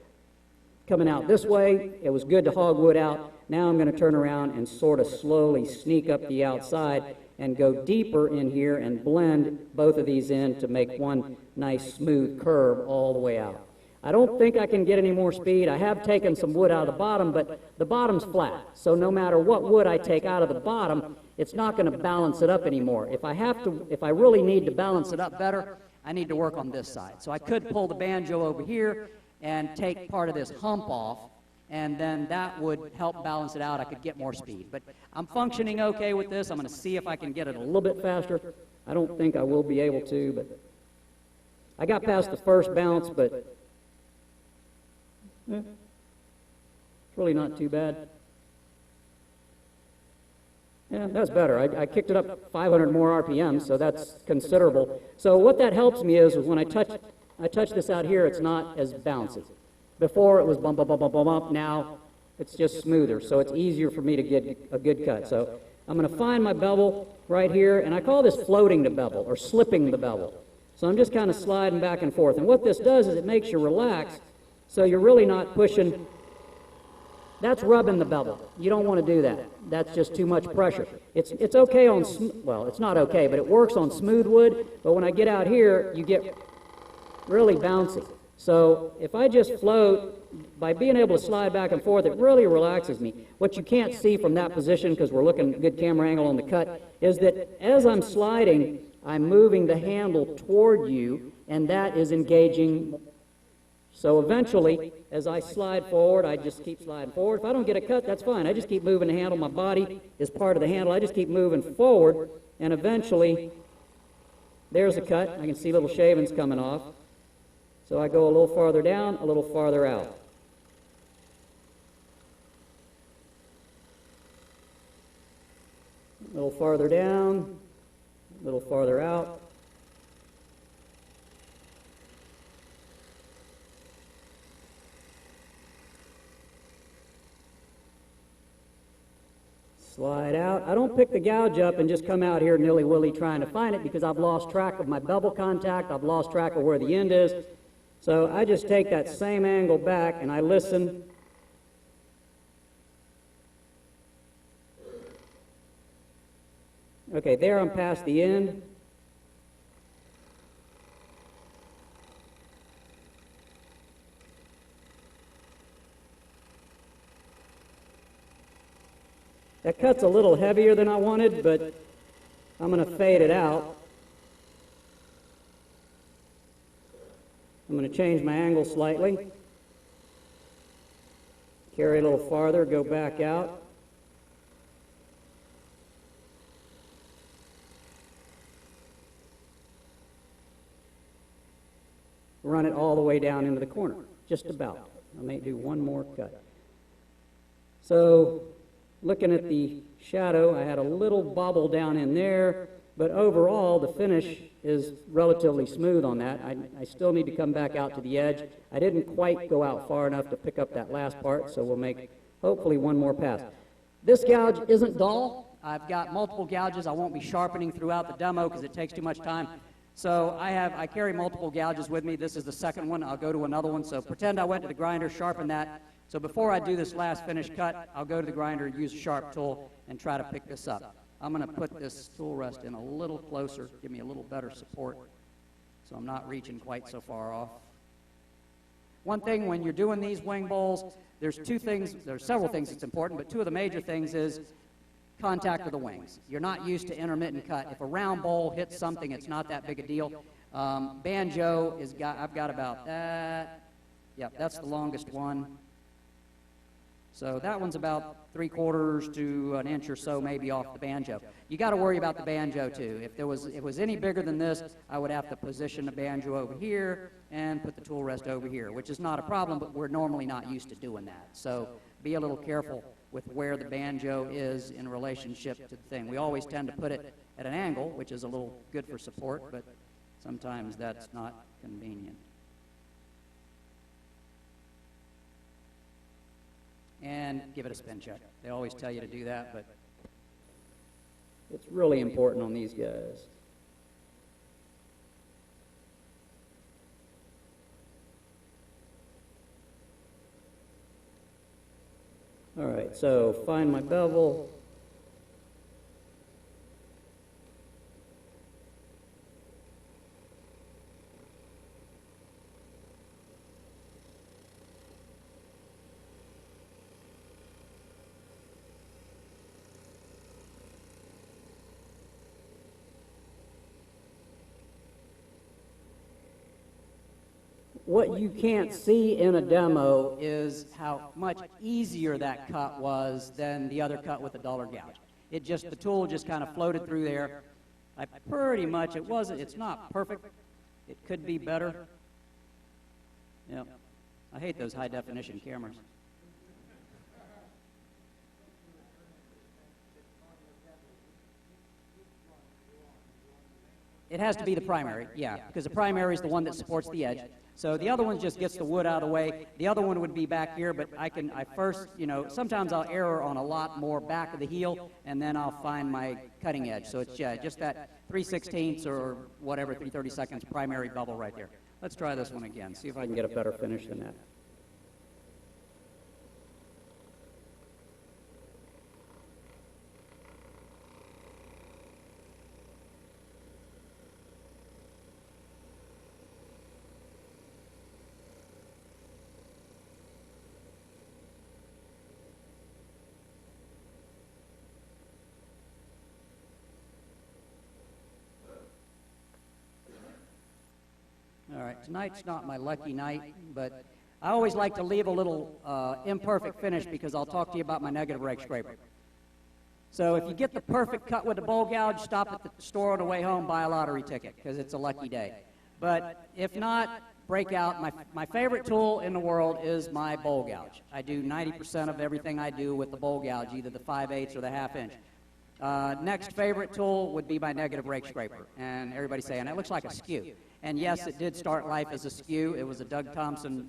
coming out this way, it was good to hog wood out. Now I'm going to turn around and sort of slowly sneak up the outside and go deeper in here and blend both of these in to make one nice smooth curve all the way out. I don't think I can get any more speed. I have taken some wood out of the bottom, but the bottom's flat. So no matter what wood I take out of the bottom, it's not going to balance it up anymore. If I really need to balance it up better, I need to work on this side. So I could pull the banjo over here and take part of this hump off, and then that would help balance it out. I could get more speed. But I'm functioning okay with this. I'm going to see if I can get it a little bit faster. I don't think I will be able to, but I got past the first bounce, but it's really not too bad. Yeah, that's better. I kicked it up 500 more RPM, so that's considerable. So what that helps me is when I touch this out here, it's not as bouncy. Before it was bump, bump, bump, bump, bump, bump. Now it's just smoother, so it's easier for me to get a good cut. So I'm going to find my bevel right here, and I call this floating the bevel or slipping the bevel. So I'm just kind of sliding back and forth. And what this does is it makes you relax, so you're really not pushing. That's rubbing the bevel. You don't want to do that. That's just too much pressure. It's okay on, well, it's not okay, but it works on smooth wood. But when I get out here, you get really bouncy. So if I just float, by being able to slide back and forth, it really relaxes me. What you can't see from that position, because we're looking at a good camera angle on the cut, is that as I'm sliding, I'm moving the handle toward you, and that is engaging. So eventually, as I slide forward, I just keep sliding forward. If I don't get a cut, that's fine. I just keep moving the handle. My body is part of the handle. I just keep moving forward, and eventually, there's a cut. I can see little shavings coming off. So I go a little farther down, a little farther out. A little farther down, a little farther out. Slide out. I don't pick the gouge up and just come out here nilly-willy trying to find it because I've lost track of my bevel contact. I've lost track of where the end is. So I just take that same angle back and I listen. Okay, there I'm past the end. That cut's a little heavier than I wanted, but I'm going to fade it out. I'm going to change my angle slightly. Carry a little farther, go back out. Run it all the way down into the corner, just about. I may do one more cut. So, looking at the shadow, I had a little bobble down in there, but overall the finish is relatively smooth on that. I still need to come back out to the edge. I didn't quite go out far enough to pick up that last part, so we'll make hopefully one more pass. This gouge isn't dull. I've got multiple gouges. I won't be sharpening throughout the demo because it takes too much time. So I carry multiple gouges with me. This is the second one. I'll go to another one. So pretend I went to the grinder, sharpen that. So before I do this last finished cut, I'll go to the grinder, use a sharp tool, and try to pick this up. I'm going to put this tool rest in a little closer, give me a little better support, so I'm not reaching quite so far off. One thing when you're doing these wing bowls, there's several things that's important, but two of the major things is contact with the wings. You're not used to intermittent cut. If a round bowl hits something, it's not that big a deal. Banjo I've got about that. Yep, that's the longest one. So that one's about 3/4 to an inch or so maybe off the banjo. You got to worry about the banjo too. If it was any bigger than this, I would have to position the banjo over here and put the tool rest over here, which is not a problem, but we're normally not used to doing that. So be a little careful with where the banjo is in relationship to the thing. We always tend to put it at an angle, which is a little good for support, but sometimes that's not convenient. And give it a spin check. They always tell you to do that, but it's really important on these guys. All right, so find my bevel. What you can't see in a demo is how much easier that cut was than the other cut with the duller gouge. The tool just kind of floated through there. It's not perfect. It could be better. Yeah. I hate those high definition cameras. It has to be the primary, yeah, because the primary is the one that supports the edge. So the other one just gets the wood out of the way. The other one would be back here, but sometimes I'll error on a lot more back of the heel, and then I'll find my cutting edge. So it's just that 3/16 or whatever, 3/32 primary bevel right there. Let's try this one again, see if I can get a better finish than that. All right, tonight's not my lucky night, but I always like to leave a little imperfect finish because I'll talk to you about my negative rake scraper. So if you get the perfect cut with the bowl gouge, stop at the store on the way home, buy a lottery ticket because it's a lucky day. But if not, break out. My favorite tool in the world is my bowl gouge. I do 90% of everything I do with the bowl gouge, either the 5/8 or the 1/2 inch. Next favorite tool would be my negative rake scraper. And everybody's saying, that looks like a skew. And yes, it did start life as a skew. It was a Doug Thompson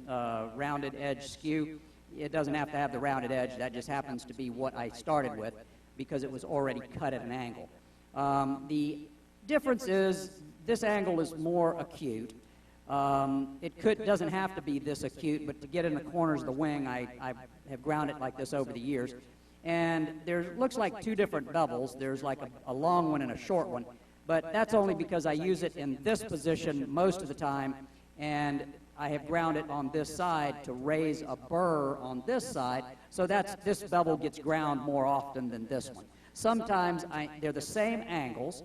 rounded edge skew. It doesn't have to have the rounded edge. That just happens to be what I started with because it was already cut at an angle. The difference is this angle is more acute. It doesn't have to be this acute, but to get in the corners of the wing, I have ground it like this over the years. And there looks like two different bevels. There's like a long one and a short one. But that's only because I use it in this position most of the time, and I have ground it on this side to raise a burr on this side, so this bevel gets ground more often than this one. Sometimes they're the same angles.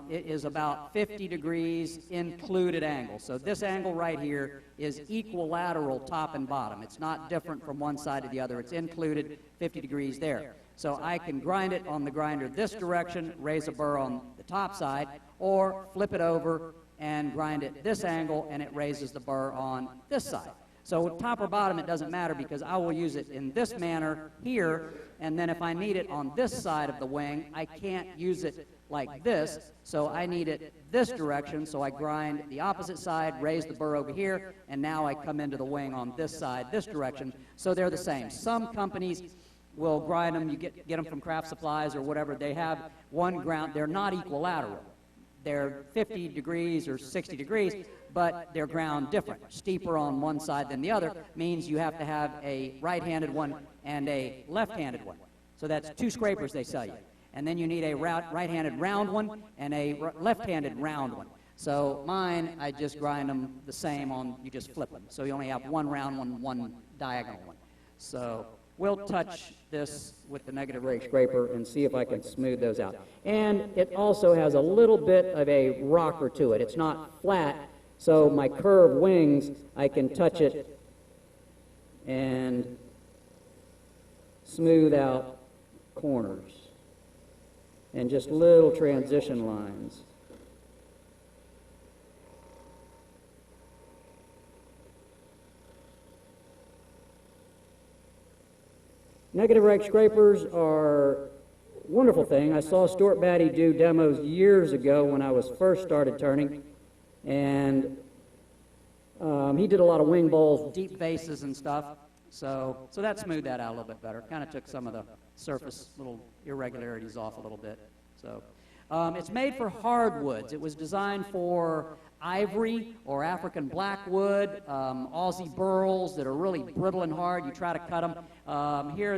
It is about 50 degrees included angle. So this angle right here is equilateral top and bottom. It's not different from one side to the other. It's included 50 degrees there. So I can grind it on the grinder this direction, raise a burr on the top side, or flip it over and grind it this angle, and it raises the burr on this side. So top or bottom, it doesn't matter, because I will use it in this manner here, and then if I need it on this side of the wing, I can't use it like this, so I need it this direction, so I grind the opposite side, raise the burr over here, and now I come into the wing on this side, this direction, so they're the same. Some companies will grind them, you get them from Craft Supplies or whatever, they have one ground, they're not equilateral. They're 50 degrees or 60 degrees, but they're ground different. Steeper on one side than the other means you have to have a right-handed one and a left-handed one. So that's two scrapers they sell you. And then you need a right-handed round one and a left-handed round one. So mine, I just grind them the same on, you just flip them. So you only have one round one, one diagonal one. So we'll touch this with the negative rake scraper and see if I can smooth those out. And it also has a little bit of a rocker to it. It's not flat, so my curved wings, I can touch it and smooth out corners and just little transition lines. Negative rake scrapers are a wonderful thing. I saw Stuart Batty do demos years ago when I was first started turning, and he did a lot of wing bowls, deep bases and stuff, so that smoothed that out a little bit better. Kind of took some of the surface little irregularities off a little bit. So it's made for hardwoods. It was designed for ivory or African blackwood, Aussie burls that are really brittle and hard. You try to cut them. Here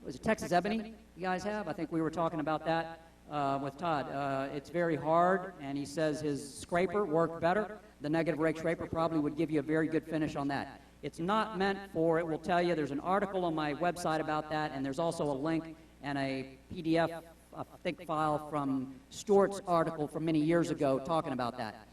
was it Texas ebony you guys have? I think we were talking about that with Todd. It's very hard, and he says his scraper worked better. The negative rake scraper probably would give you a very good finish on that. It's not meant for, it will tell you, there's an article on my website about that, and there's also a link and a PDF, a thick file from Stuart's article from many years ago talking about that.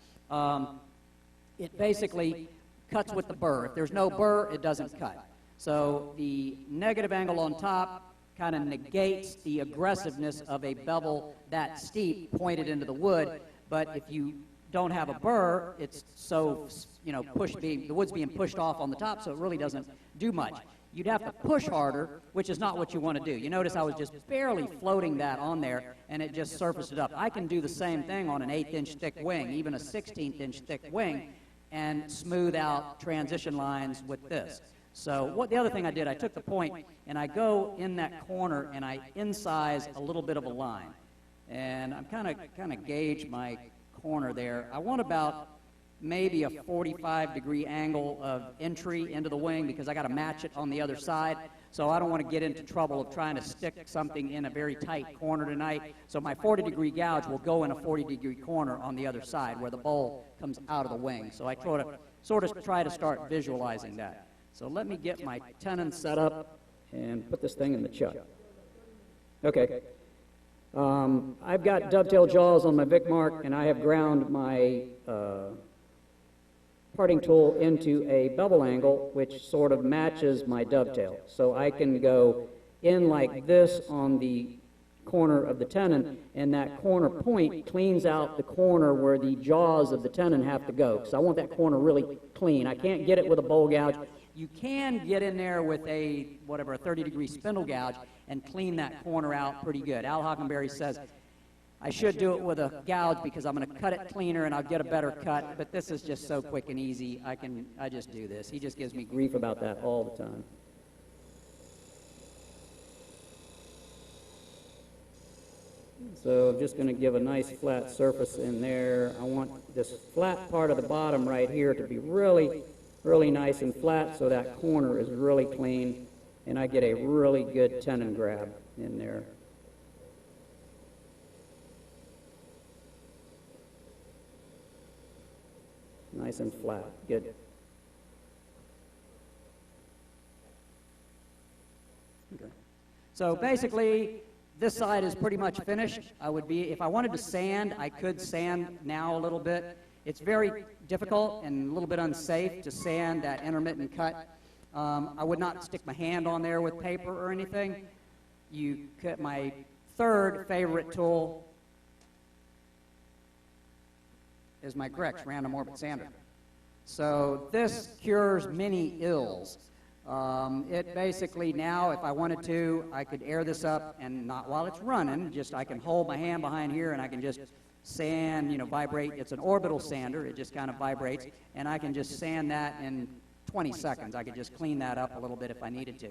It basically cuts with the burr. If there's no burr, it doesn't cut. So the negative angle on top kind of negates the aggressiveness of a bevel that steep pointed into the wood, but if you don't have a burr, it's so, the wood's being pushed off on the top, so it really doesn't do much. You'd have to push harder, which is not what you want to do. You notice I was just barely floating that on there, and it just surfaced it up. I can do the same thing on an 1/8-inch thick wing, even a 16th-inch thick wing, and smooth out transition lines with this. So the other thing I did, I took the point, and I go in that corner, and I incise a little bit of a line. And I'm kind of gauge my corner there. I want about maybe a 45-degree angle of entry into the wing, because I got to match it on the other side. So I don't want to get into trouble of trying to stick something in a very tight corner tonight. So my 40-degree gouge will go in a 40-degree corner on the other side where the bowl comes out of the wing. So I sort of try to start visualizing that. So let me get my tenon set up and put this thing in the chuck. Okay. I've got dovetail jaws on my Vic Mark, and I have ground my parting tool into a bevel angle, which sort of matches my dovetail. So I can go in like this on the corner of the tenon, and that corner point cleans out the corner where the jaws of the tenon have to go, because I want that corner really clean. I can't get it with a bowl gouge. You can get in there with a 30-degree spindle gouge and clean that corner out pretty good. Al Hockenberry says I should do it with a gouge because I'm going to cut it cleaner and I'll get a better cut, but this is just so quick and easy. I just do this. He just gives me grief about that all the time. So I'm just going to give a nice flat surface in there. I want this flat part of the bottom right here to be really nice and flat, so that corner is really clean. and I get a really good tenon grab in there. Nice and flat, good. Okay. So basically, this side is pretty much finished. If I wanted to sand, I could sand now a little bit. It's very difficult and a little bit unsafe to sand that intermittent cut. I would not stick my hand on there with paper or anything. My third favorite tool is my Grex random orbit sander. So this cures many ills. It basically now, if I wanted to, I could air this up, and not while it's running, just I can hold my hand behind here and I can just sand, vibrate. It's an orbital sander. It just kind of vibrates, and I can just sand that in 20 seconds. I could just clean that up a little bit if I needed to.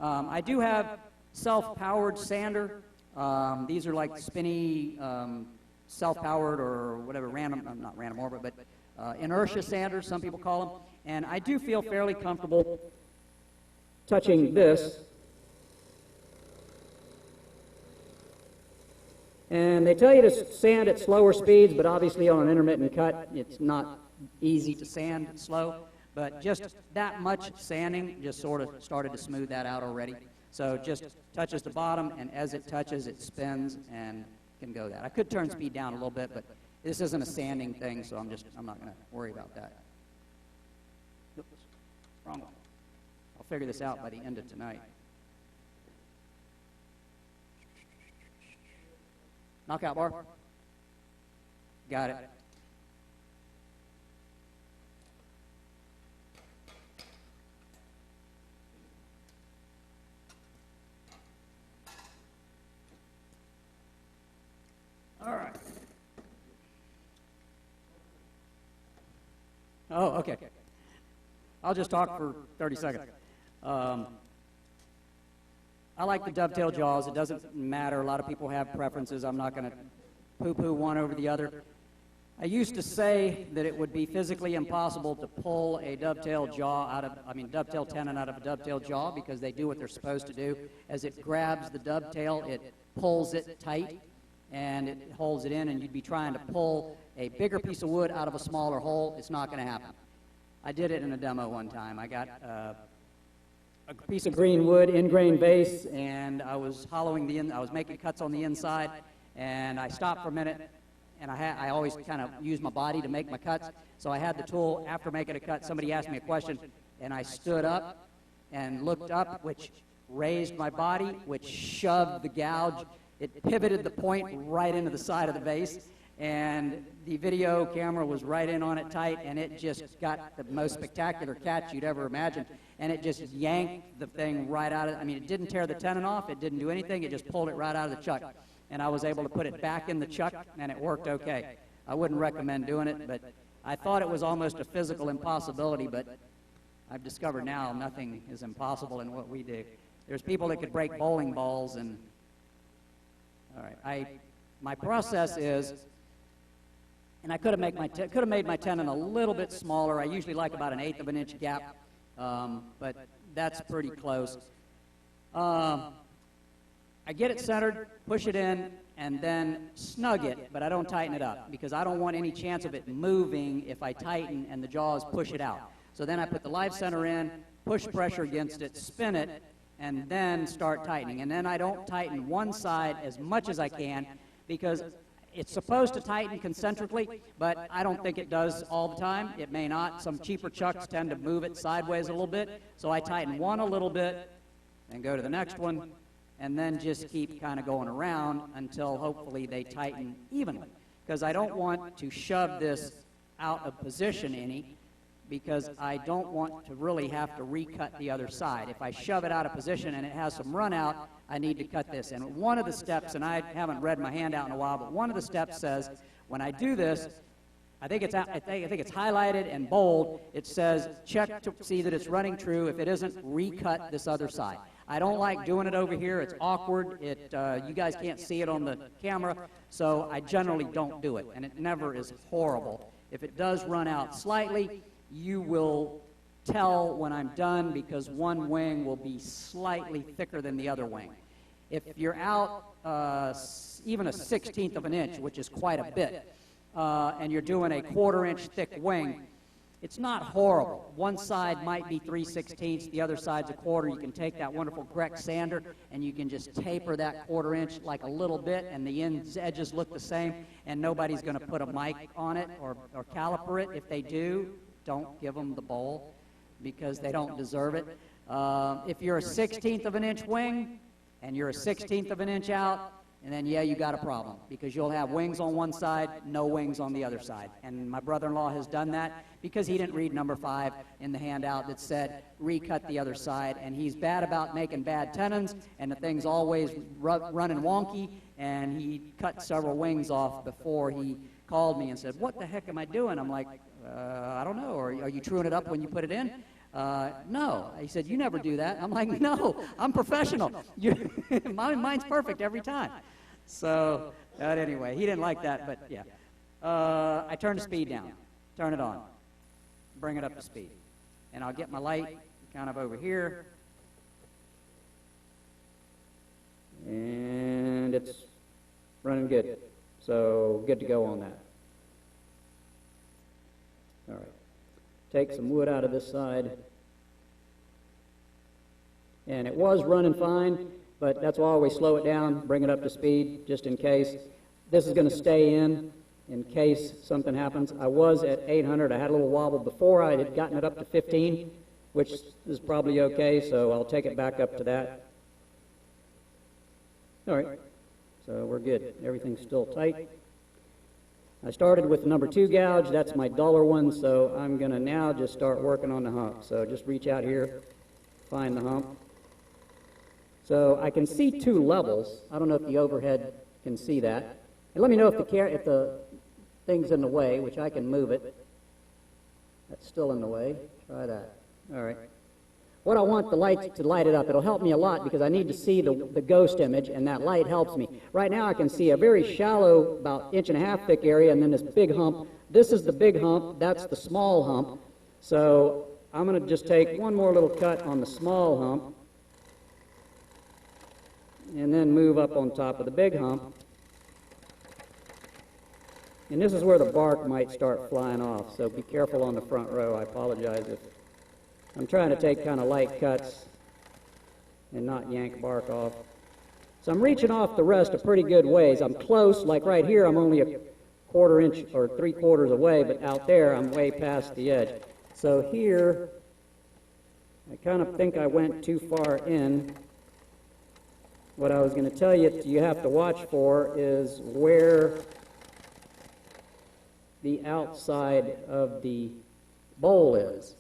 I do have self-powered sander. These are like spinny, self-powered or whatever, not random orbit, but inertia sanders, some people call them. And I do feel fairly comfortable touching this. And they tell you to sand at slower speeds, but obviously on an intermittent cut, it's not easy to sand slow. But just that much sanding just sort of started to smooth that out already. So just touches the bottom, and as it touches, it spins and can go that. I could turn speed down a little bit, but this isn't a sanding thing, so I'm not going to worry about that. Oops, wrong one. I'll figure this out by the end of tonight. Knockout bar? Got it. All right. Oh, okay. I'll just talk for 30 seconds. I like the dovetail jaws. It doesn't matter. A lot of people have preferences. I'm not going to poo-poo one over the other. I used to say that it would be physically impossible to pull a dovetail dovetail tenon out of a dovetail jaw, because they do what they're supposed to do. As it grabs the dovetail, it pulls it tight and it holds it in, and you'd be trying to pull a bigger piece of wood out of a smaller hole. It's not going to happen. I did it in a demo one time. I got a piece of green wood, in-grain base, and I was I was making cuts on the inside, and I stopped for a minute, and I always kind of use my body to make my cuts. So I had the tool. After making a cut, somebody asked me a question, and I stood up and looked up, which raised my body, which shoved the gouge. It pivoted the point right into the side of the base, and the video camera was right in on it tight, and it just got the most spectacular catch you'd ever imagine, and it just yanked the thing right out of, it didn't tear the tenon off, it didn't do anything, it just pulled it right out of the chuck, and I was able to put it back in the chuck, and it worked okay. I wouldn't recommend doing it, but I thought it was almost a physical impossibility, but I've discovered now nothing is impossible in what we do. There's people that could break bowling balls, and all right, my process is, and I could have made my tenon a little bit smaller. I usually like about 1/8 of an inch gap, but that's pretty close. I get it centered, push it in, and then snug it, but I don't tighten it up, because I don't want any chance of it moving if I tighten and the jaws push it out. So then I put the live center in, push pressure against it, spin it, and then start tightening. And then I don't tighten one side as much as I can, because it's supposed to tighten concentrically, but I don't think it does all the time. It may not. Some cheaper chucks tend to move it sideways a little bit. So I tighten one a little bit, and go to the next one, and then just keep kind of going around until hopefully they tighten evenly. Because I don't want to shove this out of position any, because I don't want to really have to recut the other side. If I shove it out of position and it has some run out, I need to cut this. And one of the steps, and I haven't read my handout in a while, but one of the steps says, when I do this, I think it's highlighted and bold. It says, check to see that it's running true. If it isn't, recut this other side. I don't like doing it over here. It's awkward. You guys can't see it on the camera, so I generally don't do it, and it never is horrible. If it does run out slightly, you will tell when I'm done because one wing will be slightly thicker than the other wing. If you're out even a 1/16 of an inch, which is quite a bit, and you're doing a 1/4 inch thick wing, it's not horrible. One side might be 3/16, the other side's a 1/4. You can take that wonderful Grex sander and you can just taper that 1/4 inch like a little bit, and the edges look the same, and nobody's going to put a mic on it or caliper it. If they do, don't give them the bowl because they don't deserve it. If you're a 1/16 of an inch wing and you're a 1/16 of an inch out, and then, yeah, you got a problem because you'll have wings on one side, no wings on the other side. And my brother-in-law has done that because he didn't read number 5 in the handout that said recut the other side. And he's bad about making bad tenons, and the thing's always running wonky. And he cut several wings off before he called me and said, "What the heck am I doing?" I'm like, "I don't know. Are you truing it up when you put it in?" No. He said, "You never do that." I'm like, "No, I'm professional. Mine's perfect every time." So, anyway, he didn't like that, but yeah. I turn the speed down, turn it on, bring it up to speed. And I'll get my light kind of over here. And it's running good. So, good to go on that. All right. Take some wood out of this side. And it was running fine, but that's why I always slow it down, bring it up to speed, just in case. This is going to stay in case something happens. I was at 800. I had a little wobble before. I had gotten it up to 15, which is probably okay, so I'll take it back up to that. All right, so we're good. Everything's still tight. I started with the number 2 gouge. That's my duller one, so I'm going to now just start working on the hump. So just reach out here, find the hump. So I can see 2 levels. I don't know if the overhead can see that. And let me know if the thing's in the way, which I can move it. That's still in the way. Try that. All right. What I want the light to light it up. It'll help me a lot because I need to see the ghost image, and that light helps me. Right now I can see a very shallow, about 1.5 inch thick area, and then this big hump. This is the big hump. That's the small hump. So I'm going to just take one more little cut on the small hump, and then move up on top of the big hump. And this is where the bark might start flying off, so be careful on the front row. I apologize if I'm trying to take kind of light cuts and not yank bark off. So I'm reaching off the rest a pretty good ways. I'm close, like right here I'm only a 1/4 inch or 3/4 away, but out there I'm way past the edge. So here, I kind of think I went too far in. What I was going to tell you have to watch for is where the outside of the bowl is.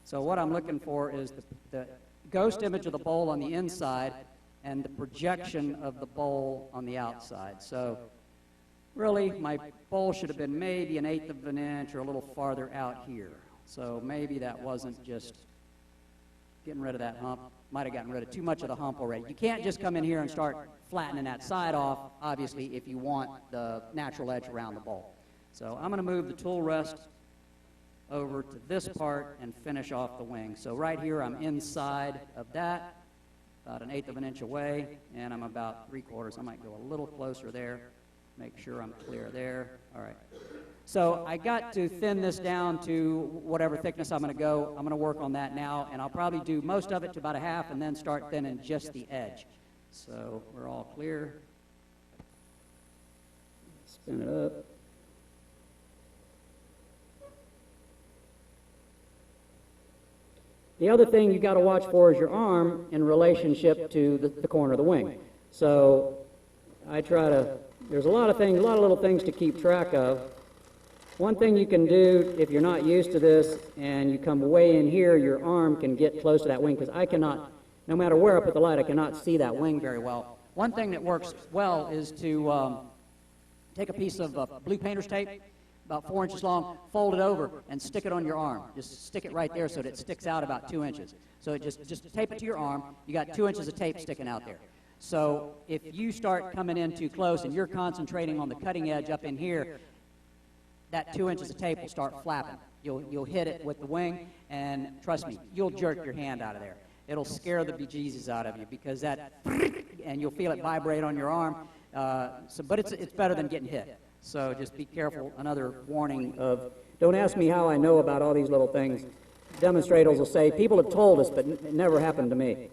So what I'm looking for is the ghost image of the bowl on the inside and the projection of the bowl on the outside. So really, my bowl should have been maybe 1/8 of an inch or a little farther out here. So maybe that wasn't just getting rid of that hump. Might have gotten rid of too much of the hump already. You can't just come in here and start flattening that side off, obviously, if you want the natural edge around the bowl. So I'm going to move the tool rest over to this part and finish off the wing. So right here I'm inside of that, about 1/8 of an inch away, and I'm about 3/4. I might go a little closer there, make sure I'm clear there. All right. So I got to thin this down to whatever thickness I'm going to go. I'm going to work on that now, and I'll probably do most of it to about 1/2 and then start thinning just the edge. So we're all clear. Spin it up. The other thing you got to watch for is your arm in relationship to the corner of the wing. So I try to, there's a lot of little things to keep track of. One thing you can do if you're not used to this and you come way in here, your arm can get close to that wing because I cannot, no matter where I put the light, I cannot see that wing very well. One thing that works well is to take a piece of blue painter's tape, about 4 inches long, fold it over and stick it on your arm. Just stick it right there so that it sticks out about 2 inches. So it just tape it to your arm. You got 2 inches of tape sticking out there. So if you start coming in too close and you're concentrating on the cutting edge up in here, that 2 inches of tape will start flapping. You'll hit it with the wing, and trust me, you'll jerk your hand out of there. It'll scare the bejesus out of you because that, and you'll feel it vibrate on your arm. But it's better than getting hit. So just be careful. Another warning of, don't ask me how I know about all these little things. Demonstrators will say, people have told us, but it never happened to me.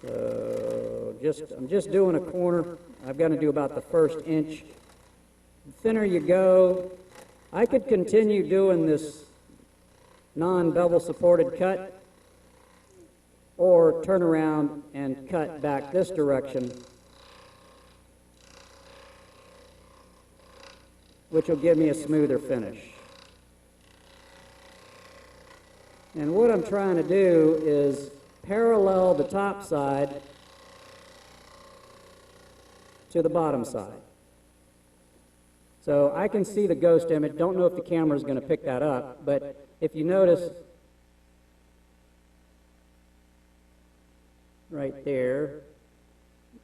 So I'm just doing a corner. I've got to do about the first inch. The thinner you go, I could continue doing this non-bevel supported cut, or turn around and cut back this direction, which will give me a smoother finish. And what I'm trying to do is parallel the top side to the bottom side. So I can see the ghost image. Don't know if the camera is going to pick that up, but if you notice right there,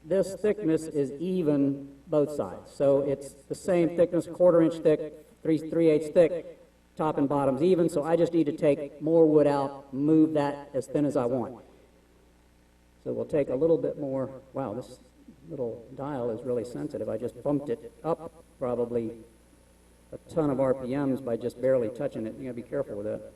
this thickness is even both sides. So it's the same thickness, 1/4 inch thick, 3/8 thick, top and bottom's even. So I just need to take more wood out, move that as thin as I want. So we'll take a little bit more. Wow, this little dial is really sensitive. I just bumped it up probably a ton of RPMs by just barely touching it. You gotta be careful with that.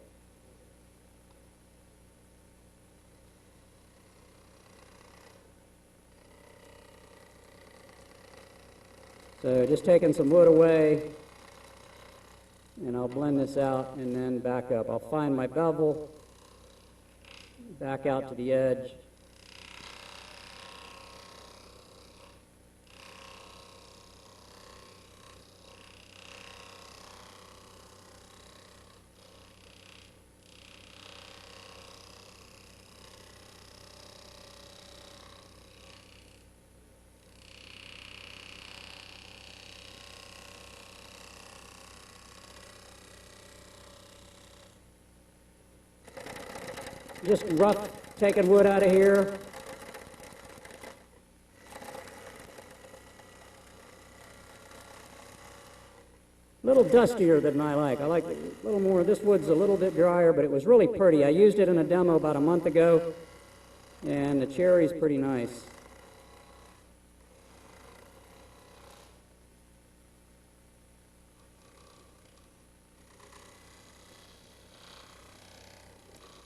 So just taking some wood away, and I'll blend this out and then back up. I'll find my bevel, back out to the edge. Just rough taking wood out of here. A little dustier than I like. I like a little more. This wood's a little bit drier, but it was really pretty. I used it in a demo about a month ago, and the cherry's pretty nice.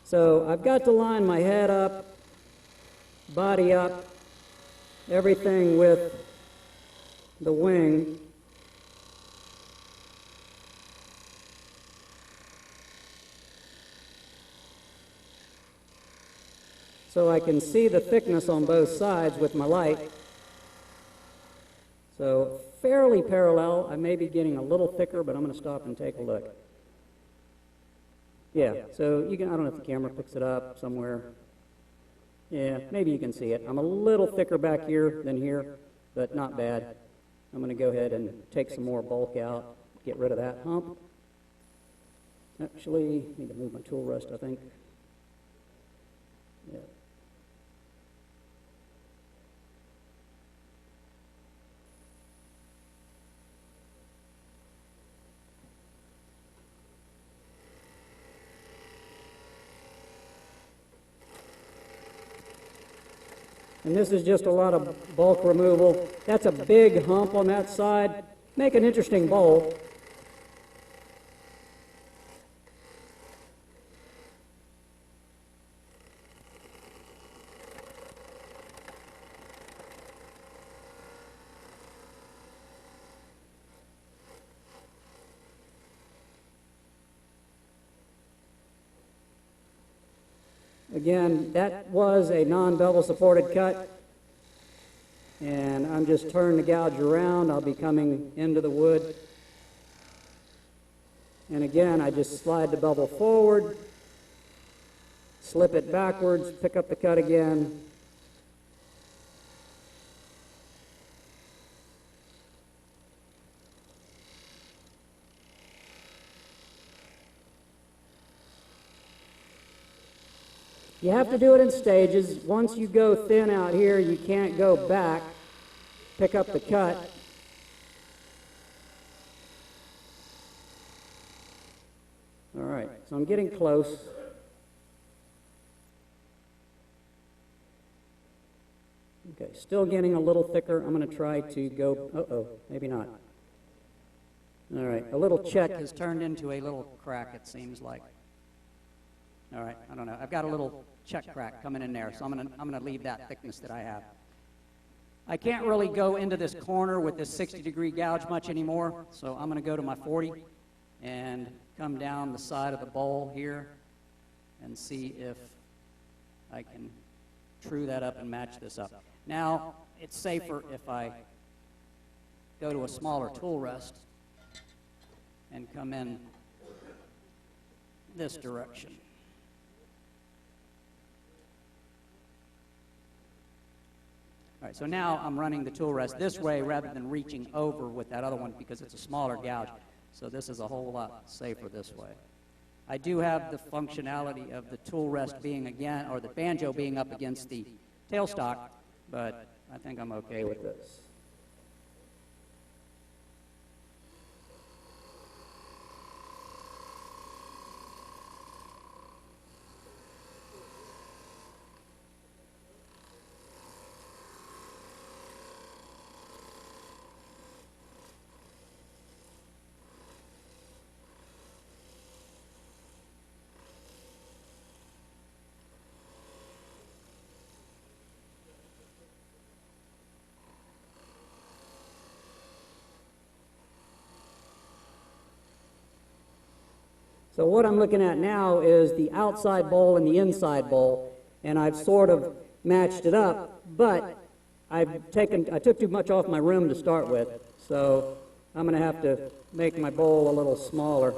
So I've got to line my head up, body up, everything with the wing. So I can see the thickness on both sides with my light. So fairly parallel. I may be getting a little thicker, but I'm going to stop and take a look. Yeah, so you can, I don't know if the camera picks it up somewhere. Yeah, maybe you can see it. I'm a little thicker back here than here, but not bad. I'm going to go ahead and take some more bulk out, get rid of that hump. Actually, I need to move my tool rest, I think. Yeah. And this is just a lot of bulk removal. That's a big hump on that side. Make an interesting bowl. Again, that was a non-bevel supported cut, and I'm just turning the gouge around. I'll be coming into the wood. And again, I just slide the bevel forward, slip it backwards, pick up the cut again. You have to do it in stages. Once you go thin out here, you can't go back, pick up the cut, All right, so I'm getting close. Okay, still getting a little thicker. I'm going to try to go, maybe not. All right, a little check has turned into a little crack, it seems like. All right, I don't know. I've got a little check crack coming in there, so I'm gonna leave that thickness that I have. I can't really go into this corner with this 60-degree gouge much anymore, so I'm gonna go to my 40 and come down the side of the bowl here and see if I can true that up and match this up. Now, it's safer if I go to a smaller tool rest and come in this direction. All right, so now I'm running the tool rest this way rather than reaching over with that other one because it's a smaller gouge. So this is a whole lot safer this way. I do have the functionality of the tool rest being again, or the banjo being up against the tailstock, but I think I'm okay with this. So what I'm looking at now is the outside bowl and the inside bowl, and I've sort of matched it up, but I took too much off my room to start with, so I'm going to have to make my bowl a little smaller.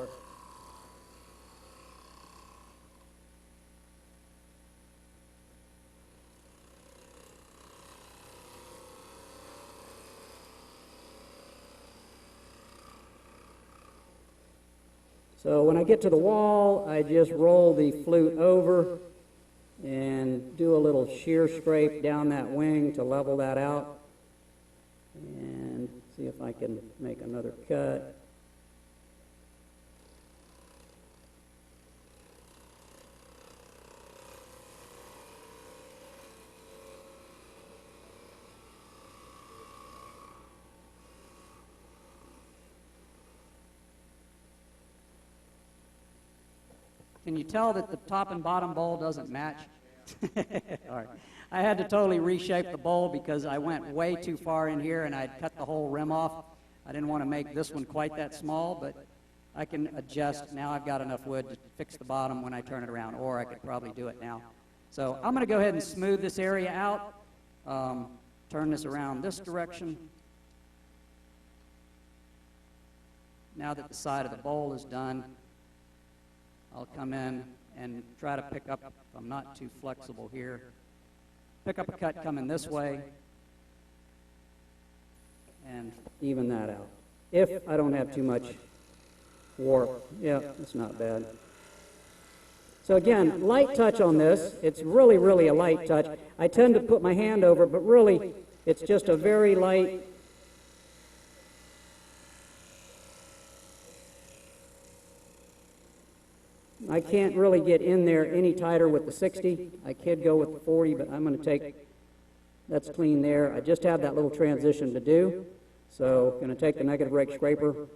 So when I get to the wall, I just roll the flute over and do a little shear scrape down that wing to level that out. And see if I can make another cut. Can you tell that the top and bottom bowl doesn't match? All right. I had to totally reshape the bowl because I went way too far in here and I'd cut the whole rim off. I didn't want to make this one quite that small, but I can adjust. Now I've got enough wood to fix the bottom when I turn it around, or I could probably do it now. So I'm going to go ahead and smooth this area out, turn this around this direction. Now that the side of the bowl is done, I'll come in and try to pick up, if I'm not too flexible here, pick up a cut coming this way and even that out. If I don't have too much warp. Yeah, it's not bad. So again, light touch on this. It's really, really a light touch. I tend to put my hand over it, but really it's just a very light. I can't really get in there any tighter with the 60. I could go with the 40, but I'm going to take, that's clean there. I just have that little transition to do. So I'm going to take the negative rake scraper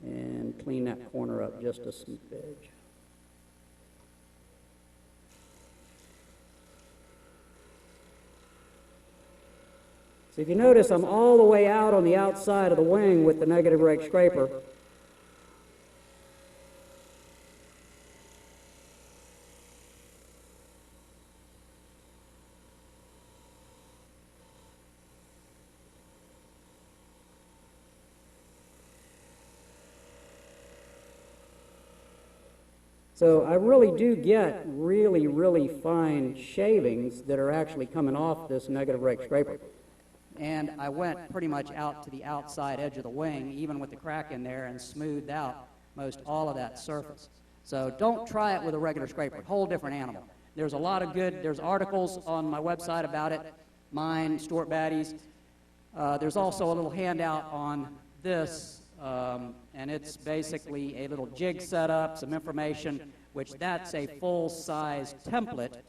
and clean that corner up just a smidge. So if you notice, I'm all the way out on the outside of the wing with the negative rake scraper. So I really do get really, really fine shavings that are actually coming off this negative rake scraper. And I went pretty much out to the outside edge of the wing, even with the crack in there, and smoothed out most all of that surface. So don't try it with a regular scraper. Whole different animal. There's a lot of good, there's articles on my website about it, mine, Stuart Batty's. There's also a little handout on this and it's basically a little jig setup, some information, which that's a full-size template,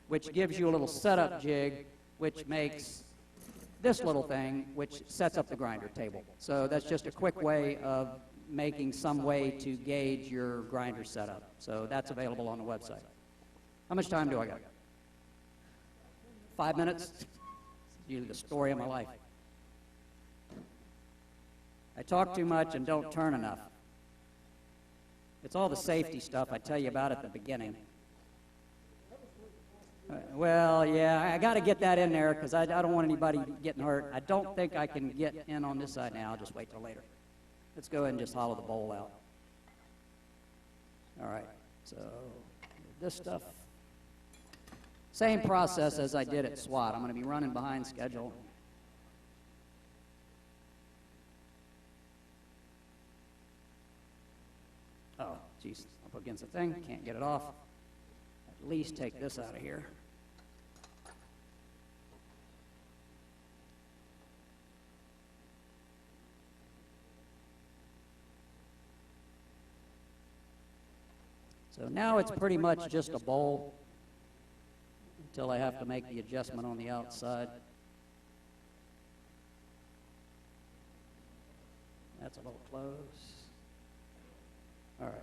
which gives you a little setup jig, which makes this little thing, which sets up the grinder table. So that's just a quick way of making some way to gauge your grinder setup. So that's available on the website. How much time do I got? 5 minutes? It's usually the story of my life. I talk too much and don't turn enough. It's all the safety stuff I tell you about at the beginning. Well, yeah, I got to get that in there because I don't want anybody getting hurt. I don't think I can get in on this side now. I'll just wait till later. Let's go ahead and just hollow the bowl out. All right, so this stuff, same process as I did at SWAT. I'm going to be running behind schedule. Oh, geez, up against the thing, can't get it off. At least take this out of here. So now it's pretty much just a bowl until I have to make the adjustment on the outside. That's a little close. All right.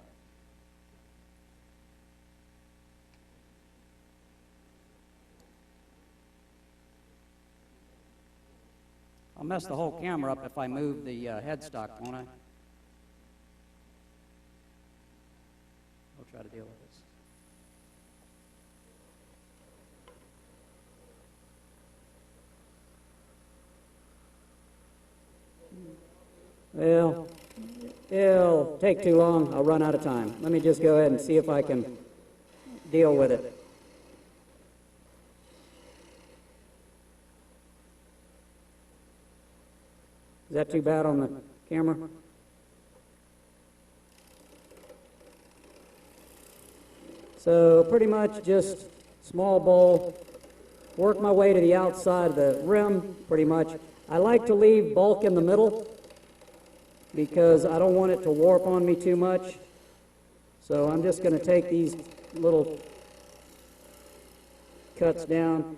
I'll mess the whole camera up if I move the headstock, won't I? We'll try to deal with this. Well, it'll take too long. I'll run out of time. Let me just go ahead and see if I can deal with it. Is that too bad on the camera? So pretty much just small bowl, work my way to the outside of the rim pretty much. I like to leave bulk in the middle because I don't want it to warp on me too much. So I'm just going to take these little cuts down.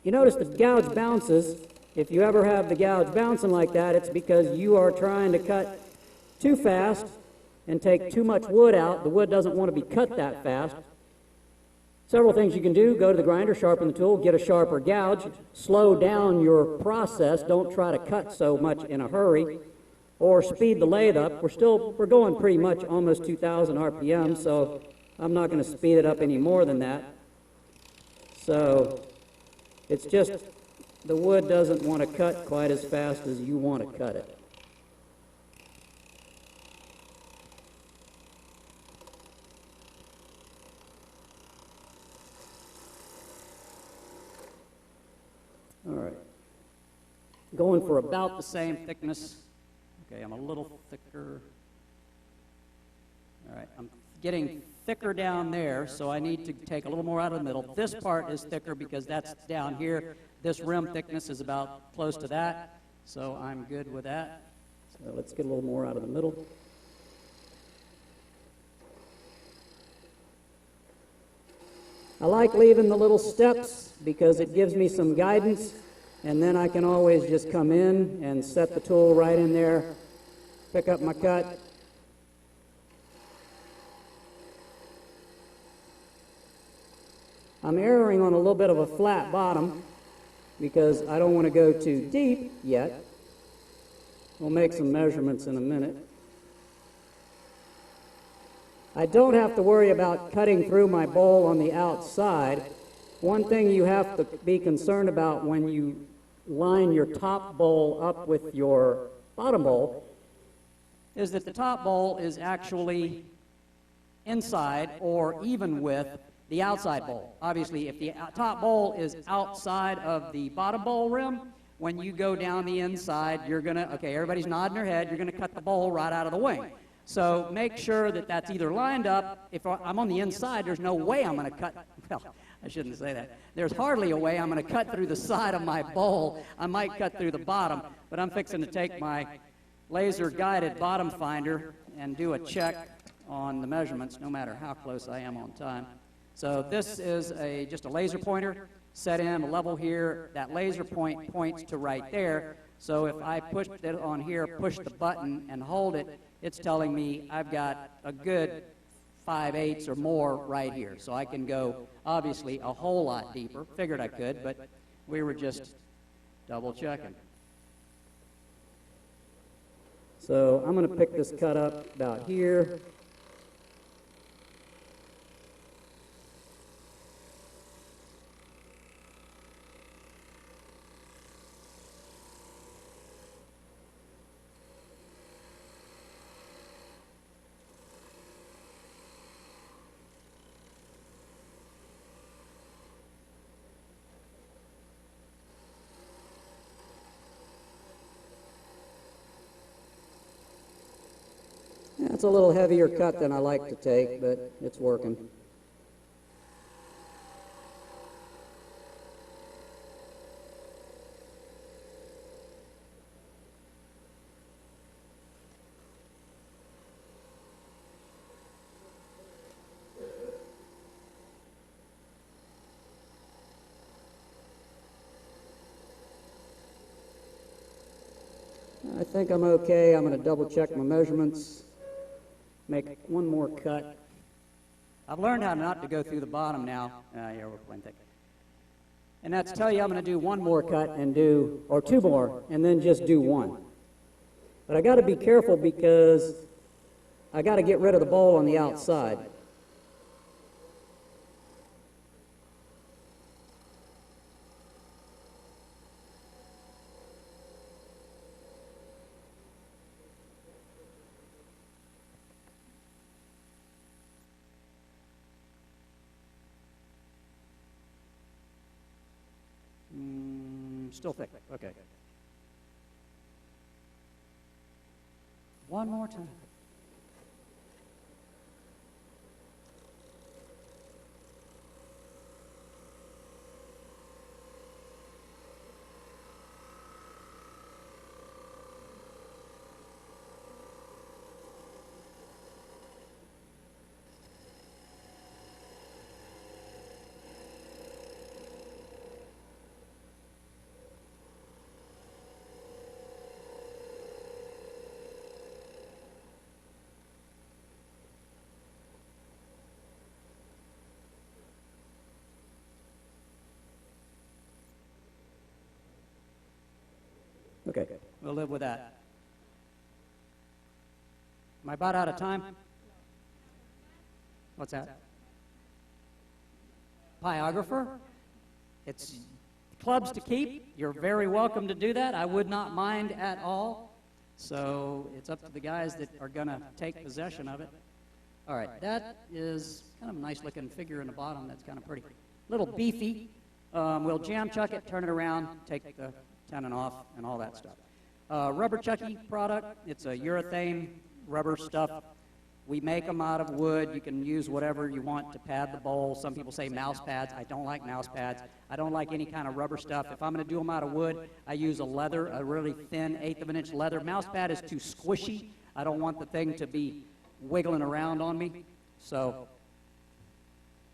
You notice the gouge bounces. If you ever have the gouge bouncing like that, it's because you are trying to cut too fast and take too much wood out. The wood doesn't want to be cut that fast. Several things you can do: go to the grinder, sharpen the tool, get a sharper gouge, slow down your process, don't try to cut so much in a hurry, or speed the lathe up. We're going pretty much almost 2,000 RPM, so I'm not going to speed it up any more than that. So it's just the wood doesn't want to cut quite as fast as you want to cut it. All right. Going for about the same thickness. Okay, I'm a little thicker. All right, I'm getting thicker down there, so I need to take a little more out of the middle. This part is thicker because that's down here. This rim thickness is about close to that, so I'm good with that. So let's get a little more out of the middle. I like leaving the little steps because it gives me some guidance, and then I can always just come in and set the tool right in there, pick up my cut. I'm erring on a little bit of a flat bottom because I don't want to go too deep yet. We'll make some measurements in a minute. I don't have to worry about cutting through my bowl on the outside. One thing you have to be concerned about when you line your top bowl up with your bottom bowl is that the top bowl is actually inside or even with the outside bowl. Obviously, if the top bowl is outside of the bottom bowl rim, when you go down the inside, you're going to, okay, everybody's nodding their head, you're going to cut the bowl right out of the wing. So make sure that that's either lined up. If I'm on the inside, there's no way I'm going to cut, well, I shouldn't say that. There's hardly a way I'm going to cut through the side of my bowl. I might cut through the bottom, but I'm fixing to take my laser guided bottom finder and do a check on the measurements, no matter how close I am on time. So this is just a laser pointer, set in a level here. That laser point points to right there. So if I push it on here, push the button and hold it, it's telling me I've got a good 5/8 or more right here. So I can go, obviously, a whole lot deeper. Figured I could, but we were just double checking. So I'm going to pick this cut up about here. Yeah, it's a little heavier cut than I like to take, but it's working. I think I'm okay. I'm going to double check my measurements. Make one more cut. I've learned how not to go through the bottom now. Yeah, we're playing thick. And that's tell you I'm going to do one more cut and or two more, and then just do one. But I got to be careful because I got to get rid of the bowl on the outside. Still thick. Okay. One more time. Okay, we'll live with that. Am I about out of time? What's that? Pyographer? It's clubs to keep. You're very welcome to do that. I would not mind at all. So it's up to the guys that are going to take possession of it. All right, that is kind of a nice looking figure in the bottom. That's kind of pretty. Little beefy. We'll jam chuck it, turn it around, take the tenon off, and all that stuff. Rubber chucky product. It's a urethane rubber stuff. We make them out of wood. You can use whatever you want to pad the bowl. Some people say mouse pads. I don't like mouse pads. I don't like any kind of rubber stuff. If I'm going to do them out of wood, I use a really thin 1/8 of an inch leather. Mouse pad is too squishy. I don't want the thing to be wiggling around on me. So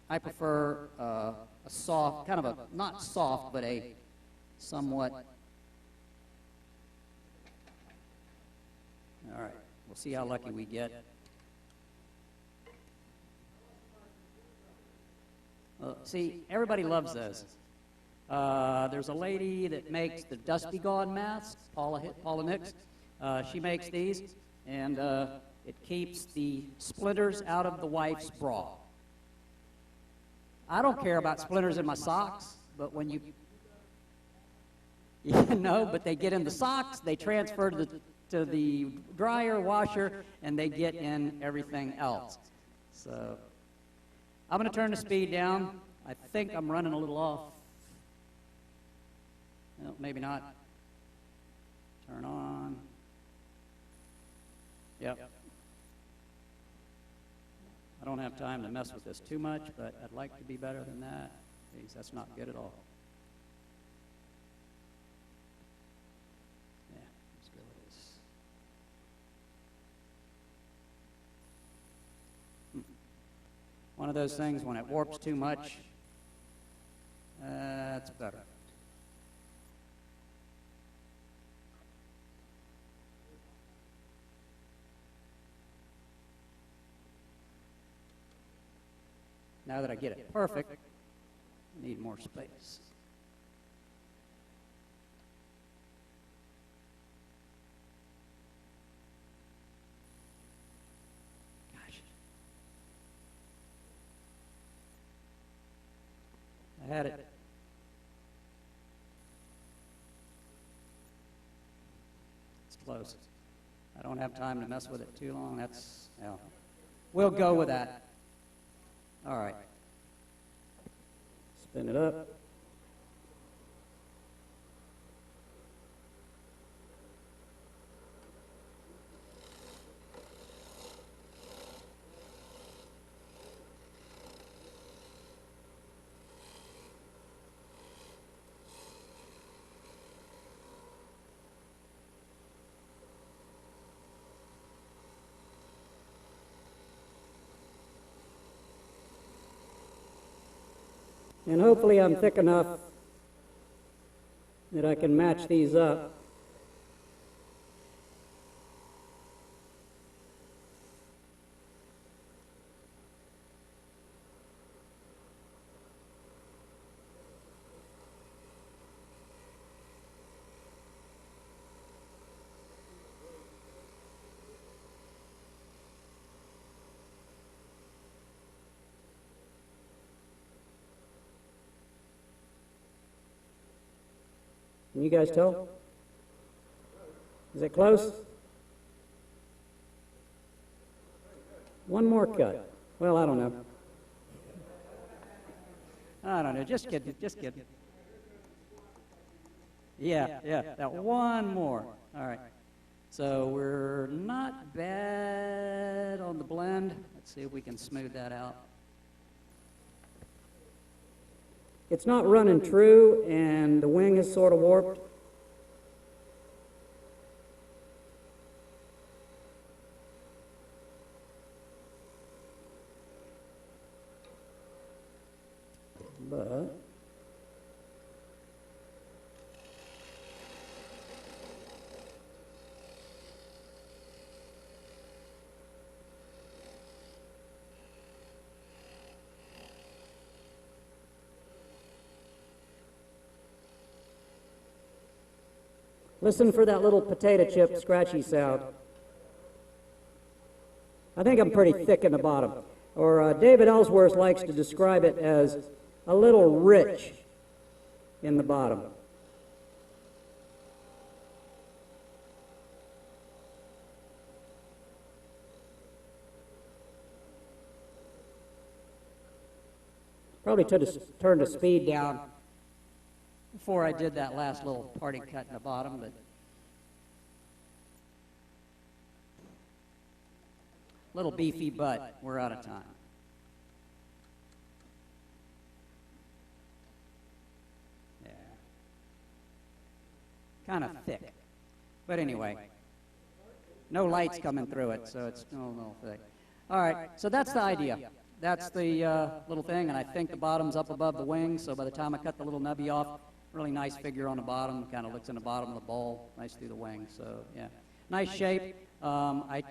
I prefer a soft, kind of a, not soft, but a somewhat. All right, we'll see how lucky we get. See, everybody loves those. There's a lady that makes the Dusty Gone masks, Paula Nix. She makes these, and it keeps the splinters out of the wife's bra. I don't care about splinters in my socks, but when you know, but they get in the socks, they transfer to the dryer, washer, and they get in everything else. So I'm going to turn the speed down. I think I'm running a little off. No, maybe not. Turn on. Yep. I don't have time to mess with this too much, but I'd like to be better than that. Please, that's not good at all. Yeah, let's go with this. one of those things when it warps too much. That's better. Now that I get it perfect, I need more space. Gosh. I had it. It's close. I don't have time to mess with it too long. That's, yeah. We'll go with that. All right. Spin it up. And hopefully I'm thick enough that I can match these up. Can you guys tell? Is it close? One more cut. Well, I don't know. I don't know. Just kidding. Just kidding. Yeah, that one more. All right. So we're not bad on the blend. Let's see if we can smooth that out. It's not running true, and the wing is sort of warped. But listen for that little potato chip scratchy sound. I think I'm pretty thick in the bottom. Or David Ellsworth likes to describe it as a little rich in the bottom. Probably turned the speed down before I did that last little parting cut in the bottom, but little beefy butt, we're out of time. Yeah. Kind of thick. But anyway, no lights coming through it, so it's a little thick. All right, so that's the idea. That's the little thing, and I think the bottom's up above the wing, so by the time I cut the little nubby off, really nice figure on the bottom, kind of looks in the bottom of the bowl, nice through the wing, so yeah. Nice shape. I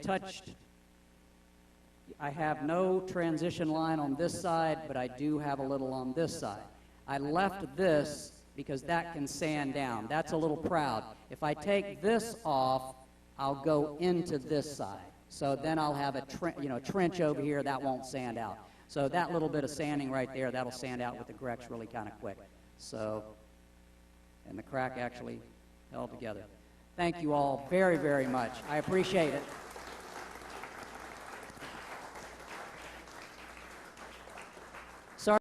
have no transition line on this side, but I do have a little on this side. I left this because that can sand down. That's a little proud. If I take this off, I'll go into this side. So then I'll have a trench over here that won't sand out. So that little bit of sanding right there, that'll sand out with the corrects really kind of quick. So, and the crack actually held together. Thank you all very, very much. I appreciate it.